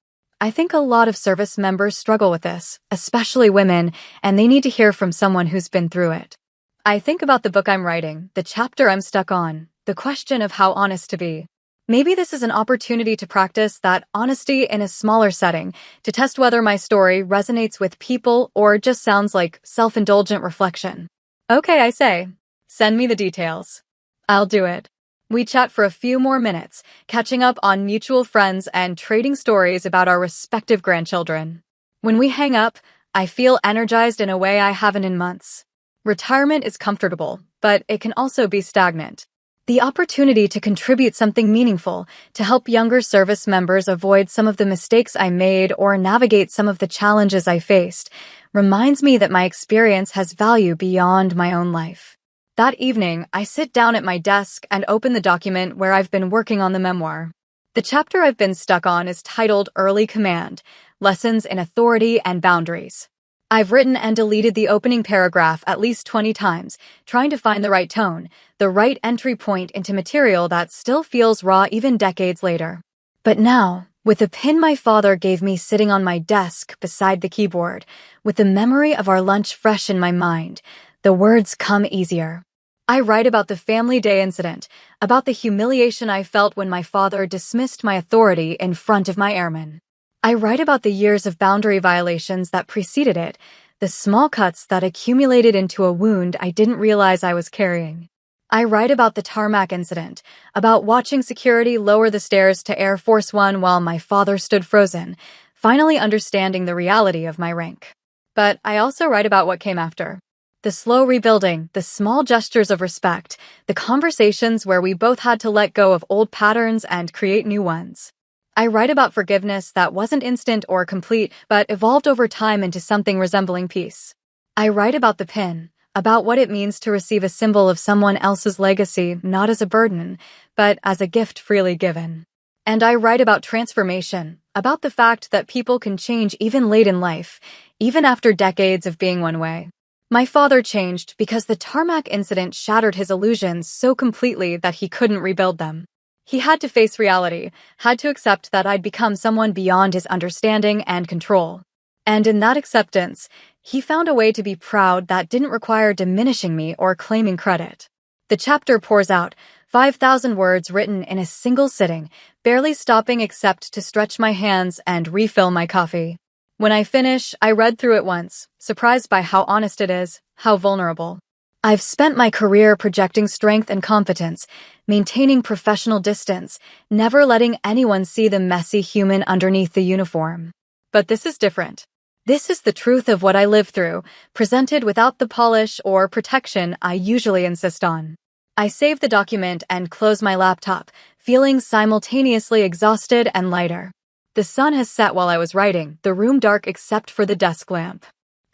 I think a lot of service members struggle with this, especially women, and they need to hear from someone who's been through it. I think about the book I'm writing, the chapter I'm stuck on, the question of how honest to be. Maybe this is an opportunity to practice that honesty in a smaller setting, to test whether my story resonates with people or just sounds like self-indulgent reflection. Okay, I say. Send me the details. I'll do it. We chat for a few more minutes, catching up on mutual friends and trading stories about our respective grandchildren. When we hang up, I feel energized in a way I haven't in months. Retirement is comfortable, but it can also be stagnant. The opportunity to contribute something meaningful, to help younger service members avoid some of the mistakes I made or navigate some of the challenges I faced, reminds me that my experience has value beyond my own life. That evening, I sit down at my desk and open the document where I've been working on the memoir. The chapter I've been stuck on is titled Early Command: Lessons in Authority and Boundaries. I've written and deleted the opening paragraph at least 20 times, trying to find the right tone, the right entry point into material that still feels raw even decades later. But now, with the pin my father gave me sitting on my desk beside the keyboard, with the memory of our lunch fresh in my mind, the words come easier. I write about the family day incident, about the humiliation I felt when my father dismissed my authority in front of my airmen. I write about the years of boundary violations that preceded it, the small cuts that accumulated into a wound I didn't realize I was carrying. I write about the Tarmac incident, about watching security lower the stairs to Air Force One while my father stood frozen, finally understanding the reality of my rank. But I also write about what came after. The slow rebuilding, the small gestures of respect, the conversations where we both had to let go of old patterns and create new ones. I write about forgiveness that wasn't instant or complete, but evolved over time into something resembling peace. I write about the pin, about what it means to receive a symbol of someone else's legacy, not as a burden, but as a gift freely given. And I write about transformation, about the fact that people can change even late in life, even after decades of being one way. My father changed because the Tarmac incident shattered his illusions so completely that he couldn't rebuild them. He had to face reality, had to accept that I'd become someone beyond his understanding and control. And in that acceptance, he found a way to be proud that didn't require diminishing me or claiming credit. The chapter pours out, 5,000 words written in a single sitting, barely stopping except to stretch my hands and refill my coffee. When I finish, I read through it once, surprised by how honest it is, how vulnerable. I've spent my career projecting strength and competence, maintaining professional distance, never letting anyone see the messy human underneath the uniform. But this is different. This is the truth of what I live through, presented without the polish or protection I usually insist on. I save the document and close my laptop, feeling simultaneously exhausted and lighter. The sun has set while I was writing, the room dark except for the desk lamp.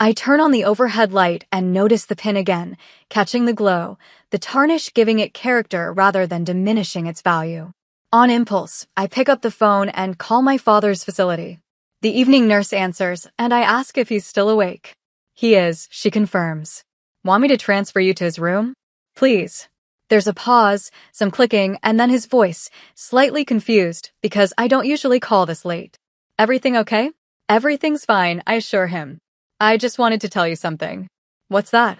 I turn on the overhead light and notice the pin again, catching the glow, the tarnish giving it character rather than diminishing its value. On impulse, I pick up the phone and call my father's facility. The evening nurse answers, and I ask if he's still awake. He is, she confirms. Want me to transfer you to his room? Please. There's a pause, some clicking, and then his voice, slightly confused, because I don't usually call this late. Everything okay? Everything's fine, I assure him. I just wanted to tell you something. What's that?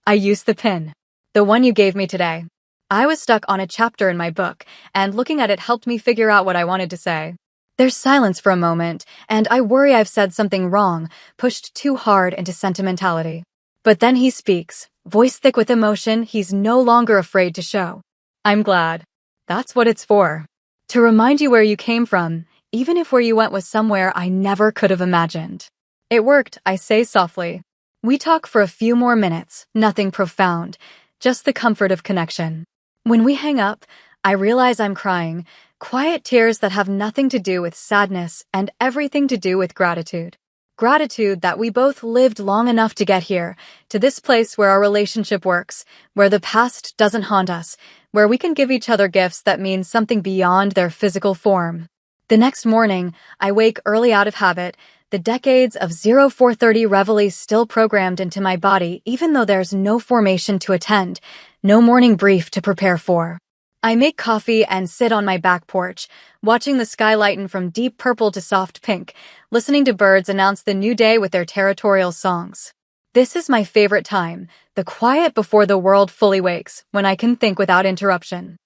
I used the pin. The one you gave me today. I was stuck on a chapter in my book, and looking at it helped me figure out what I wanted to say. There's silence for a moment, and I worry I've said something wrong, pushed too hard into sentimentality. But then he speaks, voice thick with emotion he's no longer afraid to show. I'm glad. That's what it's for. To remind you where you came from, even if where you went was somewhere I never could have imagined. It worked, I say softly. We talk for a few more minutes, nothing profound, just the comfort of connection. When we hang up, I realize I'm crying, quiet tears that have nothing to do with sadness and everything to do with gratitude. Gratitude that we both lived long enough to get here, to this place where our relationship works, where the past doesn't haunt us, where we can give each other gifts that mean something beyond their physical form. The next morning, I wake early out of habit, the decades of 0430 reveille still programmed into my body even though there's no formation to attend, no morning brief to prepare for. I make coffee and sit on my back porch, watching the sky lighten from deep purple to soft pink, listening to birds announce the new day with their territorial songs. This is my favorite time, the quiet before the world fully wakes, when I can think without interruption.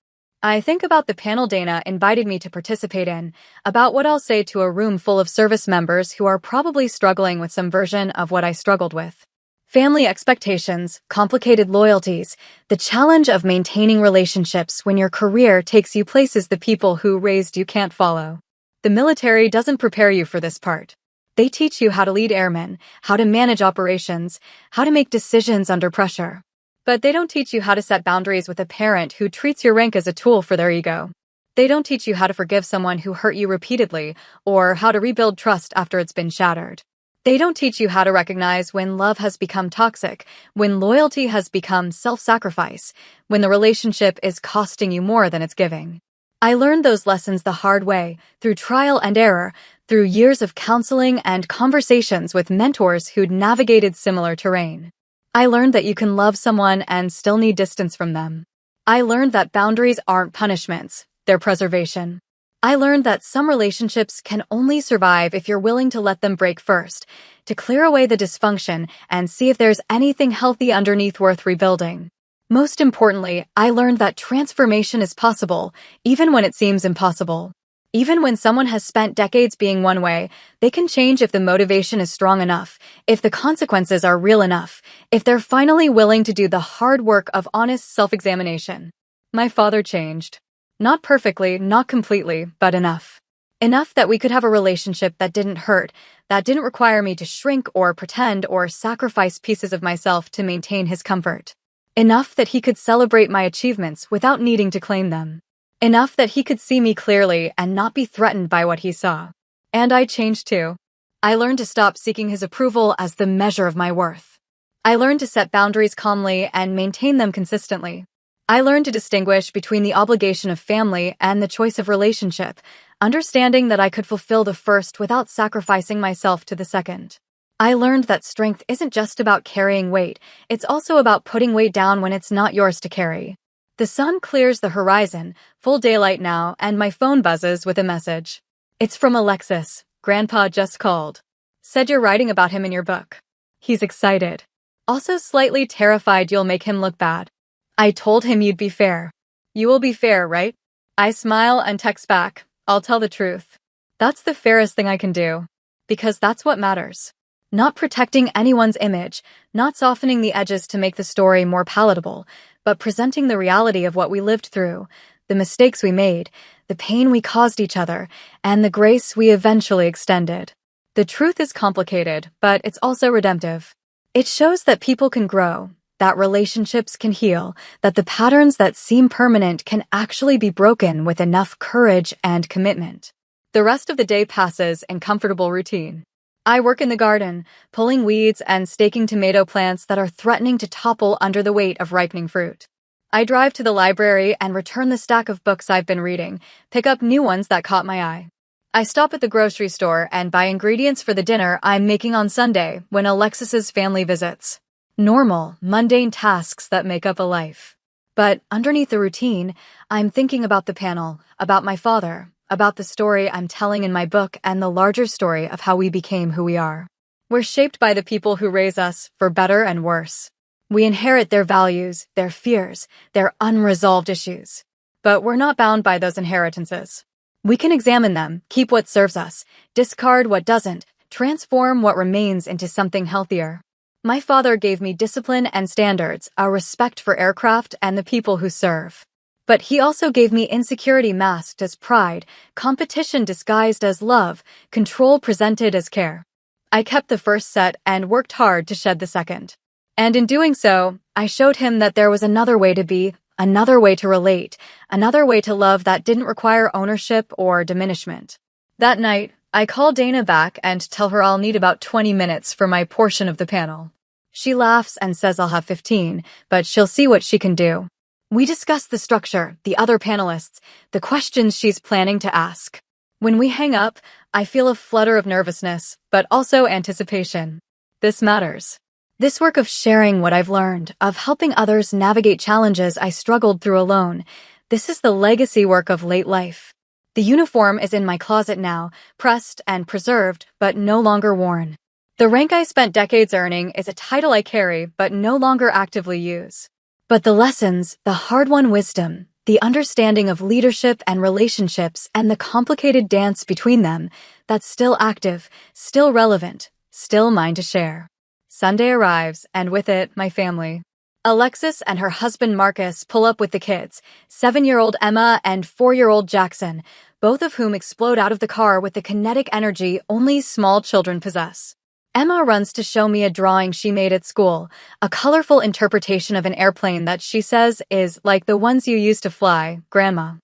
I think about the panel Dana invited me to participate in, about what I'll say to a room full of service members who are probably struggling with some version of what I struggled with. Family expectations, complicated loyalties, the challenge of maintaining relationships when your career takes you places the people who raised you can't follow. The military doesn't prepare you for this part. They teach you how to lead airmen, how to manage operations, how to make decisions under pressure. But they don't teach you how to set boundaries with a parent who treats your rank as a tool for their ego. They don't teach you how to forgive someone who hurt you repeatedly, or how to rebuild trust after it's been shattered. They don't teach you how to recognize when love has become toxic, when loyalty has become self-sacrifice, when the relationship is costing you more than it's giving. I learned those lessons the hard way, through trial and error, through years of counseling and conversations with mentors who'd navigated similar terrain. I learned that you can love someone and still need distance from them. I learned that boundaries aren't punishments, they're preservation. I learned that some relationships can only survive if you're willing to let them break first, to clear away the dysfunction and see if there's anything healthy underneath worth rebuilding. Most importantly, I learned that transformation is possible, even when it seems impossible. Even when someone has spent decades being one way, they can change if the motivation is strong enough, if the consequences are real enough, if they're finally willing to do the hard work of honest self-examination. My father changed. Not perfectly, not completely, but enough. Enough that we could have a relationship that didn't hurt, that didn't require me to shrink or pretend or sacrifice pieces of myself to maintain his comfort. Enough that he could celebrate my achievements without needing to claim them. Enough that he could see me clearly and not be threatened by what he saw. And I changed too. I learned to stop seeking his approval as the measure of my worth. I learned to set boundaries calmly and maintain them consistently. I learned to distinguish between the obligation of family and the choice of relationship, understanding that I could fulfill the first without sacrificing myself to the second. I learned that strength isn't just about carrying weight, it's also about putting weight down when it's not yours to carry. The sun clears the horizon, full daylight now, and my phone buzzes with a message. It's from Alexis. Grandpa just called. Said you're writing about him in your book. He's excited. Also slightly terrified you'll make him look bad. I told him you'd be fair. You will be fair, right? I smile and text back, I'll tell the truth. That's the fairest thing I can do. Because that's what matters. Not protecting anyone's image, not softening the edges to make the story more palatable, but presenting the reality of what we lived through, the mistakes we made, the pain we caused each other, and the grace we eventually extended. The truth is complicated, but it's also redemptive. It shows that people can grow, that relationships can heal, that the patterns that seem permanent can actually be broken with enough courage and commitment. The rest of the day passes in comfortable routine. I work in the garden, pulling weeds and staking tomato plants that are threatening to topple under the weight of ripening fruit. I drive to the library and return the stack of books I've been reading, pick up new ones that caught my eye. I stop at the grocery store and buy ingredients for the dinner I'm making on Sunday when Alexis's family visits. Normal, mundane tasks that make up a life. But underneath the routine, I'm thinking about the panel, about my father, about the story I'm telling in my book and the larger story of how we became who we are. We're shaped by the people who raise us, for better and worse. We inherit their values, their fears, their unresolved issues. But we're not bound by those inheritances. We can examine them, keep what serves us, discard what doesn't, transform what remains into something healthier. My father gave me discipline and standards, a respect for aircraft and the people who serve. But he also gave me insecurity masked as pride, competition disguised as love, control presented as care. I kept the first set and worked hard to shed the second. And in doing so, I showed him that there was another way to be, another way to relate, another way to love that didn't require ownership or diminishment. That night, I call Dana back and tell her I'll need about 20 minutes for my portion of the panel. She laughs and says I'll have 15, but she'll see what she can do. We discuss the structure, the other panelists, the questions she's planning to ask. When we hang up, I feel a flutter of nervousness, but also anticipation. This matters. This work of sharing what I've learned, of helping others navigate challenges I struggled through alone, this is the legacy work of late life. The uniform is in my closet now, pressed and preserved, but no longer worn. The rank I spent decades earning is a title I carry, but no longer actively use. But the lessons, the hard-won wisdom, the understanding of leadership and relationships and the complicated dance between them, that's still active, still relevant, still mine to share. Sunday arrives, and with it, my family. Alexis and her husband Marcus pull up with the kids, 7-year-old Emma and 4-year-old Jackson, both of whom explode out of the car with the kinetic energy only small children possess. Emma runs to show me a drawing she made at school, a colorful interpretation of an airplane that she says is like the ones you used to fly, Grandma.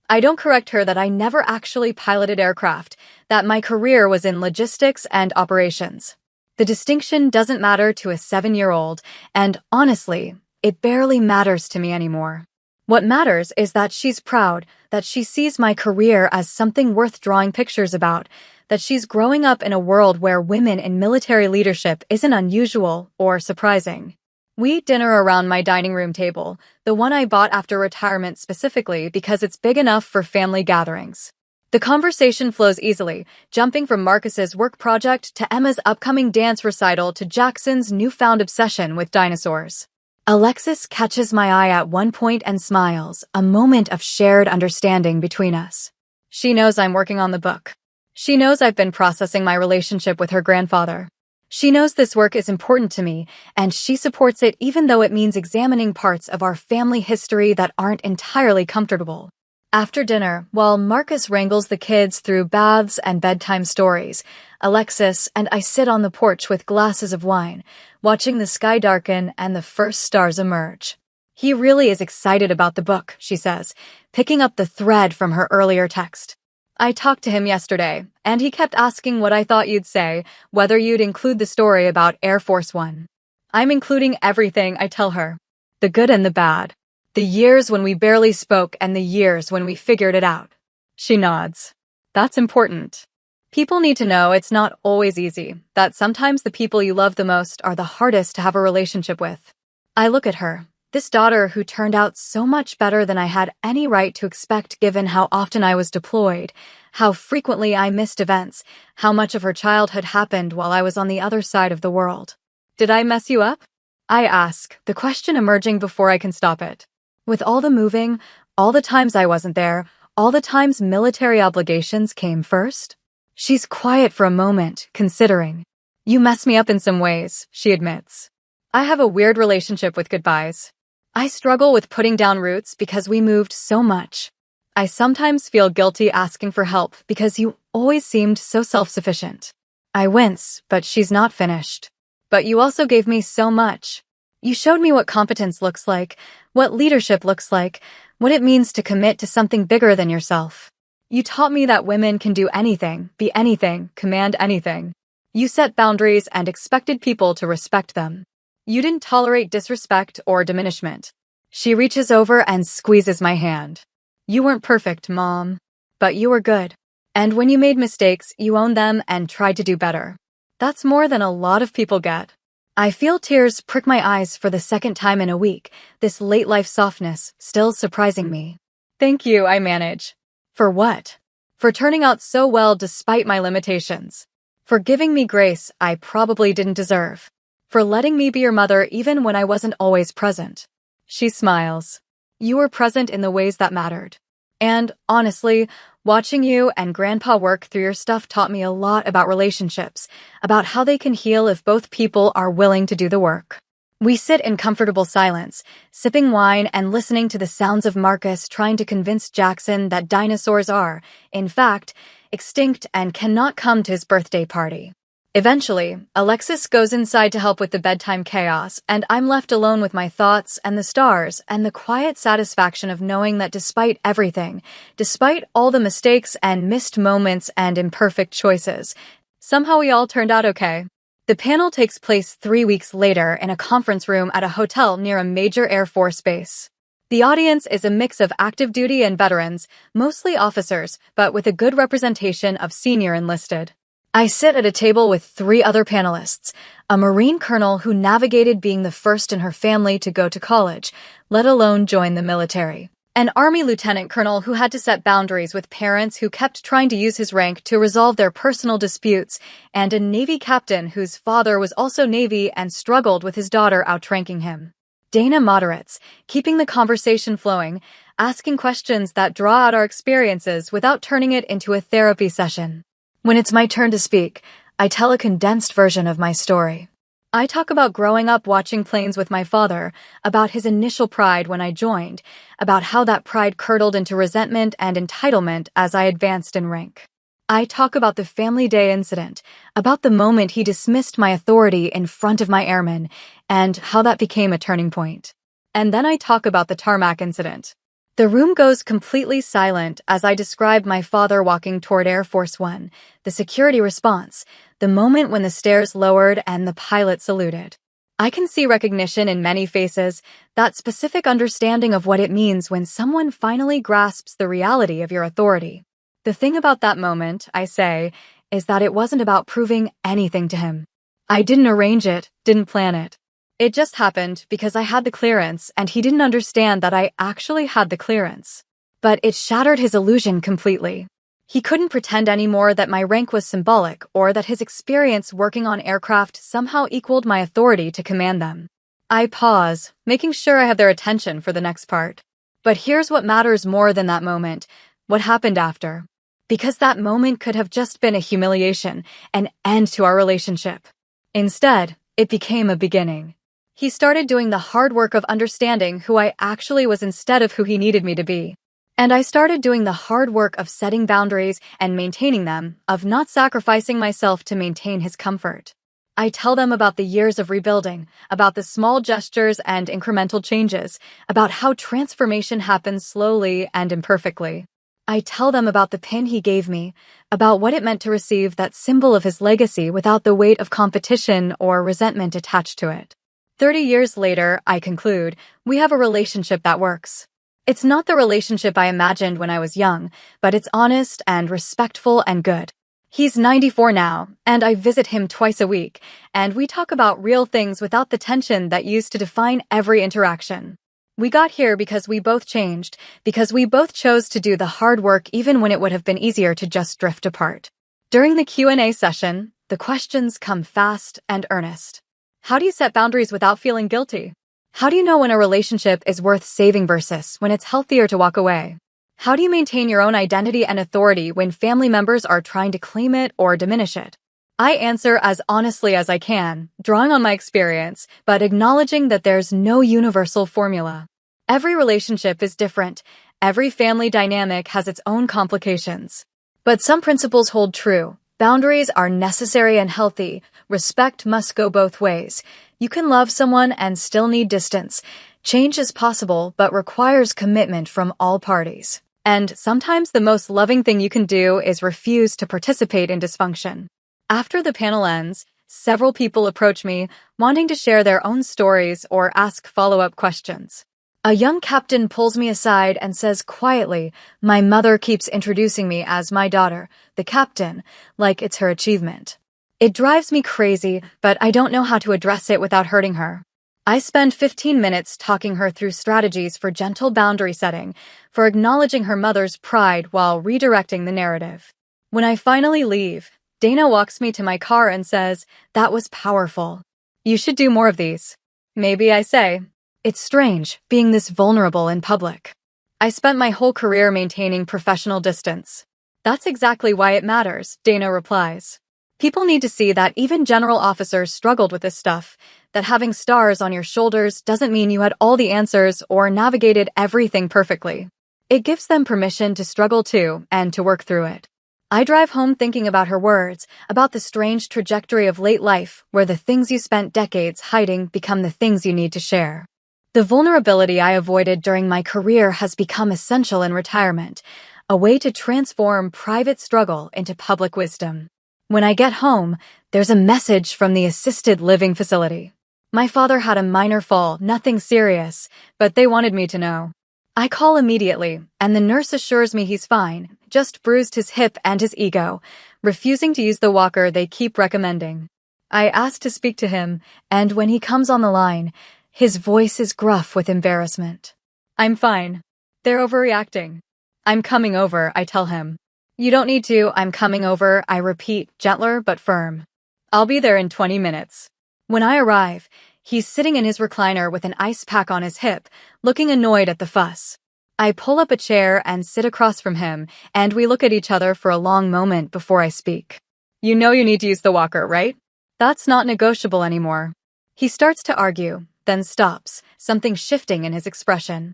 I don't correct her that I never actually piloted aircraft, that my career was in logistics and operations. The distinction doesn't matter to a 7-year-old, and honestly, it barely matters to me anymore. What matters is that she's proud, that she sees my career as something worth drawing pictures about, that she's growing up in a world where women in military leadership isn't unusual or surprising. We eat dinner around my dining room table, the one I bought after retirement specifically because it's big enough for family gatherings. The conversation flows easily, jumping from Marcus's work project to Emma's upcoming dance recital to Jackson's newfound obsession with dinosaurs. Alexis catches my eye at one point and smiles, a moment of shared understanding between us. She knows I'm working on the book. She knows I've been processing my relationship with her grandfather. She knows this work is important to me, and she supports it even though it means examining parts of our family history that aren't entirely comfortable. After dinner, while Marcus wrangles the kids through baths and bedtime stories, Alexis and I sit on the porch with glasses of wine, watching the sky darken and the first stars emerge. He really is excited about the book, she says, picking up the thread from her earlier text. I talked to him yesterday, and he kept asking what I thought you'd say, whether you'd include the story about Air Force One. I'm including everything, I tell her. The good and the bad. The years when we barely spoke and the years when we figured it out. She nods. That's important. People need to know it's not always easy, that sometimes the people you love the most are the hardest to have a relationship with. I look at her, this daughter who turned out so much better than I had any right to expect given how often I was deployed, how frequently I missed events, how much of her childhood happened while I was on the other side of the world. Did I mess you up? I ask, the question emerging before I can stop it. With all the moving, all the times I wasn't there, all the times military obligations came first? She's quiet for a moment, considering. You mess me up in some ways, she admits. I have a weird relationship with goodbyes. I struggle with putting down roots because we moved so much. I sometimes feel guilty asking for help because you always seemed so self-sufficient. I wince, but she's not finished. But you also gave me so much. You showed me what competence looks like, what leadership looks like, what it means to commit to something bigger than yourself. You taught me that women can do anything, be anything, command anything. You set boundaries and expected people to respect them. You didn't tolerate disrespect or diminishment. She reaches over and squeezes my hand. You weren't perfect, Mom, but you were good. And when you made mistakes, you owned them and tried to do better. That's more than a lot of people get. I feel tears prick my eyes for the second time in a week, this late-life softness still surprising me. Thank you, I manage. For what? For turning out so well despite my limitations. For giving me grace I probably didn't deserve. For letting me be your mother even when I wasn't always present. She smiles. You were present in the ways that mattered. And, honestly, watching you and Grandpa work through your stuff taught me a lot about relationships, about how they can heal if both people are willing to do the work. We sit in comfortable silence, sipping wine and listening to the sounds of Marcus trying to convince Jackson that dinosaurs are, in fact, extinct and cannot come to his birthday party. Eventually, Alexis goes inside to help with the bedtime chaos, and I'm left alone with my thoughts and the stars and the quiet satisfaction of knowing that despite everything, despite all the mistakes and missed moments and imperfect choices, somehow we all turned out okay. The panel takes place 3 weeks later in a conference room at a hotel near a major Air Force base. The audience is a mix of active duty and veterans, mostly officers, but with a good representation of senior enlisted. I sit at a table with 3 other panelists, a Marine colonel who navigated being the first in her family to go to college, let alone join the military. An Army lieutenant colonel who had to set boundaries with parents who kept trying to use his rank to resolve their personal disputes, and a Navy captain whose father was also Navy and struggled with his daughter outranking him. Dana moderates, keeping the conversation flowing, asking questions that draw out our experiences without turning it into a therapy session. When it's my turn to speak, I tell a condensed version of my story. I talk about growing up watching planes with my father, about his initial pride when I joined, about how that pride curdled into resentment and entitlement as I advanced in rank. I talk about the family day incident, about the moment he dismissed my authority in front of my airmen, and how that became a turning point. And then I talk about the Tarmac incident. The room goes completely silent as I describe my father walking toward Air Force One, the security response, the moment when the stairs lowered and the pilot saluted. I can see recognition in many faces, that specific understanding of what it means when someone finally grasps the reality of your authority. The thing about that moment, I say, is that it wasn't about proving anything to him. I didn't arrange it, didn't plan it. It just happened because I had the clearance and he didn't understand that I actually had the clearance. But it shattered his illusion completely. He couldn't pretend anymore that my rank was symbolic or that his experience working on aircraft somehow equaled my authority to command them. I pause, making sure I have their attention for the next part. But here's what matters more than that moment, what happened after. Because that moment could have just been a humiliation, an end to our relationship. Instead, it became a beginning. He started doing the hard work of understanding who I actually was instead of who he needed me to be. And I started doing the hard work of setting boundaries and maintaining them, of not sacrificing myself to maintain his comfort. I tell them about the years of rebuilding, about the small gestures and incremental changes, about how transformation happens slowly and imperfectly. I tell them about the pin he gave me, about what it meant to receive that symbol of his legacy without the weight of competition or resentment attached to it. 30 years later, I conclude, we have a relationship that works. It's not the relationship I imagined when I was young, but it's honest and respectful and good. He's 94 now, and I visit him twice a week, and we talk about real things without the tension that used to define every interaction. We got here because we both changed, because we both chose to do the hard work even when it would have been easier to just drift apart. During the Q&A session, the questions come fast and earnest. How do you set boundaries without feeling guilty? How do you know when a relationship is worth saving versus when it's healthier to walk away? How do you maintain your own identity and authority when family members are trying to claim it or diminish it? I answer as honestly as I can, drawing on my experience, but acknowledging that there's no universal formula. Every relationship is different. Every family dynamic has its own complications. But some principles hold true. Boundaries are necessary and healthy. Respect must go both ways. You can love someone and still need distance. Change is possible, but requires commitment from all parties. And sometimes the most loving thing you can do is refuse to participate in dysfunction. After the panel ends, several people approach me, wanting to share their own stories or ask follow-up questions. A young captain pulls me aside and says quietly, "My mother keeps introducing me as my daughter, the captain, like it's her achievement." It drives me crazy, but I don't know how to address it without hurting her. I spend 15 minutes talking her through strategies for gentle boundary setting, for acknowledging her mother's pride while redirecting the narrative. When I finally leave, Dana walks me to my car and says, "That was powerful. You should do more of these." Maybe I say, "It's strange, being this vulnerable in public. I spent my whole career maintaining professional distance." "That's exactly why it matters," Dana replies. "People need to see that even general officers struggled with this stuff. that having stars on your shoulders doesn't mean you had all the answers or navigated everything perfectly. It gives them permission to struggle too and to work through it. I drive home thinking about her words, about the strange trajectory of late life where the things you spent decades hiding become the things you need to share. The vulnerability I avoided during my career has become essential in retirement, a way to transform private struggle into public wisdom. When I get home, there's a message from the assisted living facility. My father had a minor fall, nothing serious, but they wanted me to know. I call immediately, and the nurse assures me he's fine, just bruised his hip and his ego, refusing to use the walker they keep recommending. I ask to speak to him, and when he comes on the line, his voice is gruff with embarrassment. I'm fine. They're overreacting. I'm coming over, I tell him. You don't need to, I'm coming over, I repeat, gentler but firm. I'll be there in 20 minutes. When I arrive, he's sitting in his recliner with an ice pack on his hip, looking annoyed at the fuss. I pull up a chair and sit across from him, and we look at each other for a long moment before I speak. You know you need to use the walker, right? That's not negotiable anymore. He starts to argue, then stops, something shifting in his expression.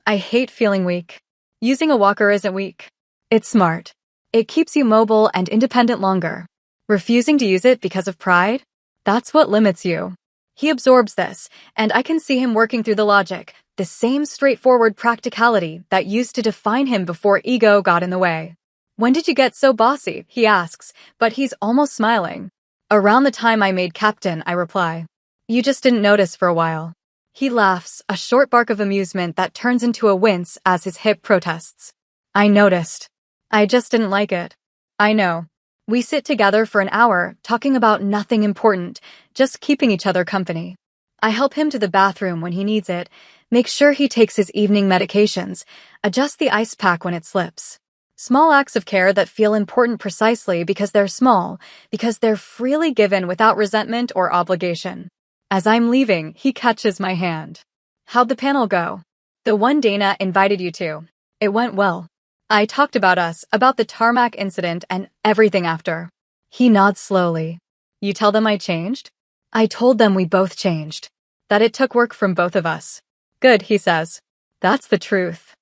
I hate feeling weak. Using a walker isn't weak. It's smart. It keeps you mobile and independent longer. Refusing to use it because of pride? That's what limits you. He absorbs this, and I can see him working through the logic, the same straightforward practicality that used to define him before ego got in the way. When did you get so bossy? He asks, but he's almost smiling. Around the time I made captain, I reply. You just didn't notice for a while. He laughs, a short bark of amusement that turns into a wince as his hip protests. I noticed. I just didn't like it. I know. We sit together for an hour, talking about nothing important, just keeping each other company. I help him to the bathroom when he needs it, make sure he takes his evening medications, adjust the ice pack when it slips. Small acts of care that feel important precisely because they're small, because they're freely given without resentment or obligation. As I'm leaving, he catches my hand. How'd the panel go? The one Dana invited you to. It went well. I talked about us, about the Tarmac incident and everything after. He nods slowly. You tell them I changed? I told them we both changed. That it took work from both of us. Good, he says. That's the truth.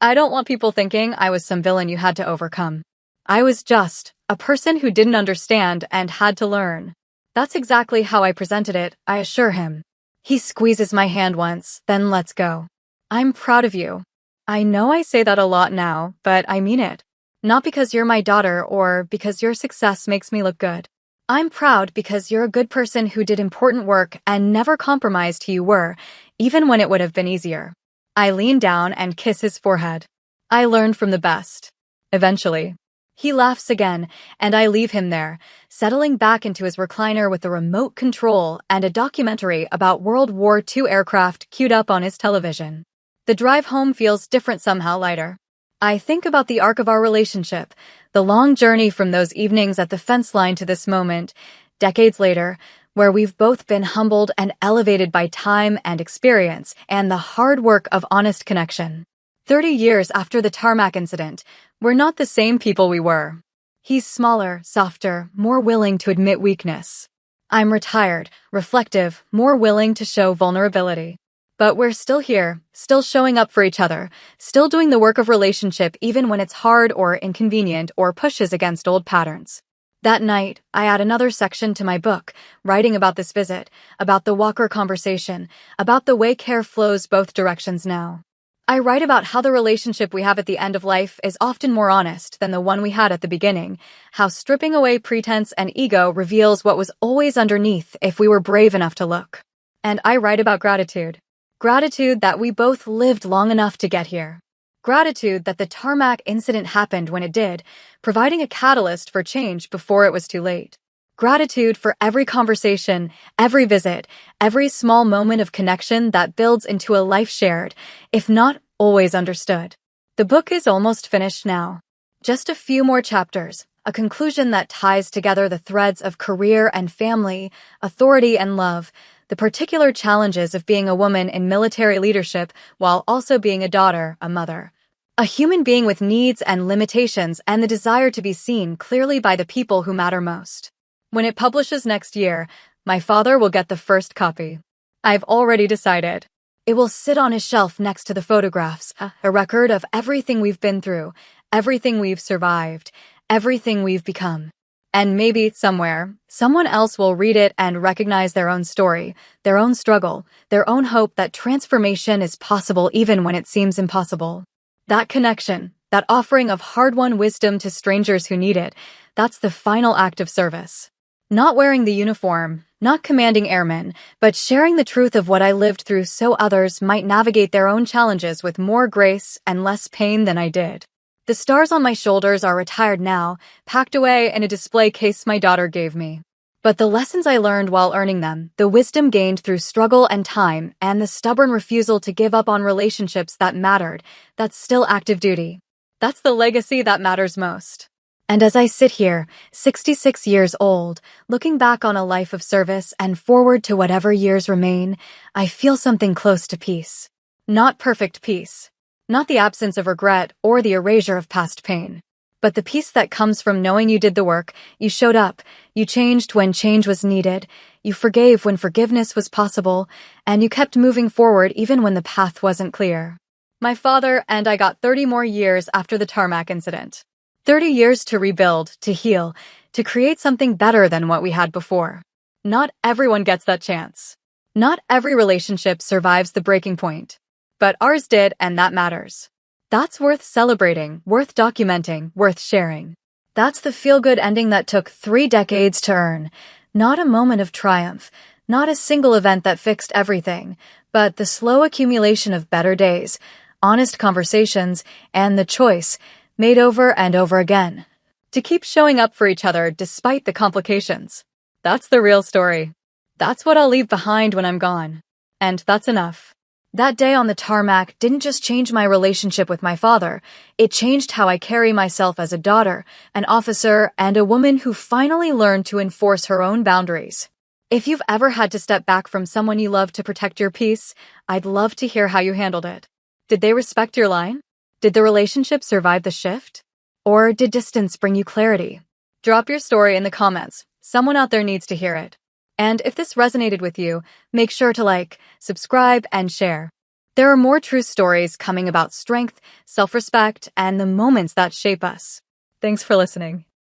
I don't want people thinking I was some villain you had to overcome. I was just a person who didn't understand and had to learn. That's exactly how I presented it, I assure him. He squeezes my hand once, then lets go. I'm proud of you. I know I say that a lot now, but I mean it. Not because you're my daughter or because your success makes me look good. I'm proud because you're a good person who did important work and never compromised who you were, even when it would have been easier. I lean down and kiss his forehead. I learned from the best. Eventually. He laughs again, and I leave him there, settling back into his recliner with a remote control and a documentary about World War II aircraft queued up on his television. The drive home feels different, somehow lighter. I think about the arc of our relationship, the long journey from those evenings at the fence line to this moment, decades later, where we've both been humbled and elevated by time and experience and the hard work of honest connection. 30 years after the Tarmac incident, we're not the same people we were. He's smaller, softer, more willing to admit weakness. I'm retired, reflective, more willing to show vulnerability. But we're still here, still showing up for each other, still doing the work of relationship even when it's hard or inconvenient or pushes against old patterns. That night, I add another section to my book, writing about this visit, about the Walker conversation, about the way care flows both directions now. I write about how the relationship we have at the end of life is often more honest than the one we had at the beginning, how stripping away pretense and ego reveals what was always underneath if we were brave enough to look. And I write about gratitude. Gratitude that we both lived long enough to get here. Gratitude that the Tarmac incident happened when it did, providing a catalyst for change before it was too late. Gratitude for every conversation, every visit, every small moment of connection that builds into a life shared, if not always understood. The book is almost finished now. Just a few more chapters, a conclusion that ties together the threads of career and family, authority and love, the particular challenges of being a woman in military leadership while also being a daughter, a mother. A human being with needs and limitations and the desire to be seen clearly by the people who matter most. When it publishes next year, My father will get the first copy. I've already decided. It will sit on his shelf next to the photographs, a record of everything we've been through, everything we've survived, everything we've become. And maybe somewhere, someone else will read it and recognize their own story, their own struggle, their own hope that transformation is possible even when it seems impossible. That connection, that offering of hard-won wisdom to strangers who need it, that's the final act of service. Not wearing the uniform, not commanding airmen, but sharing the truth of what I lived through so others might navigate their own challenges with more grace and less pain than I did. The stars on my shoulders are retired now, packed away in a display case my daughter gave me. But the lessons I learned while earning them, the wisdom gained through struggle and time, and the stubborn refusal to give up on relationships that mattered, that's still active duty. That's the legacy that matters most. And as I sit here, 66 years old, looking back on a life of service and forward to whatever years remain, I feel something close to peace. Not perfect peace. Not the absence of regret or the erasure of past pain. But the peace that comes from knowing you did the work, you showed up, you changed when change was needed, you forgave when forgiveness was possible, and you kept moving forward even when the path wasn't clear. My father and I got 30 more years after the Tarmac incident. 30 years to rebuild, to heal, to create something better than what we had before. Not everyone gets that chance. Not every relationship survives the breaking point. But ours did, and that matters. That's worth celebrating, worth documenting, worth sharing. That's the feel-good ending that took 3 decades to earn. Not a moment of triumph, not a single event that fixed everything, but the slow accumulation of better days, honest conversations, and the choice, made over and over again, to keep showing up for each other despite the complications. That's the real story. That's what I'll leave behind when I'm gone. And that's enough. That day on the tarmac didn't just change my relationship with my father, it changed how I carry myself as a daughter, an officer, and a woman who finally learned to enforce her own boundaries. If you've ever had to step back from someone you love to protect your peace, I'd love to hear how you handled it. Did they respect your line? Did the relationship survive the shift? Or did distance bring you clarity? Drop your story in the comments. Someone out there needs to hear it. And if this resonated with you, make sure to like, subscribe, and share. There are more true stories coming about strength, self-respect, and the moments that shape us. Thanks for listening.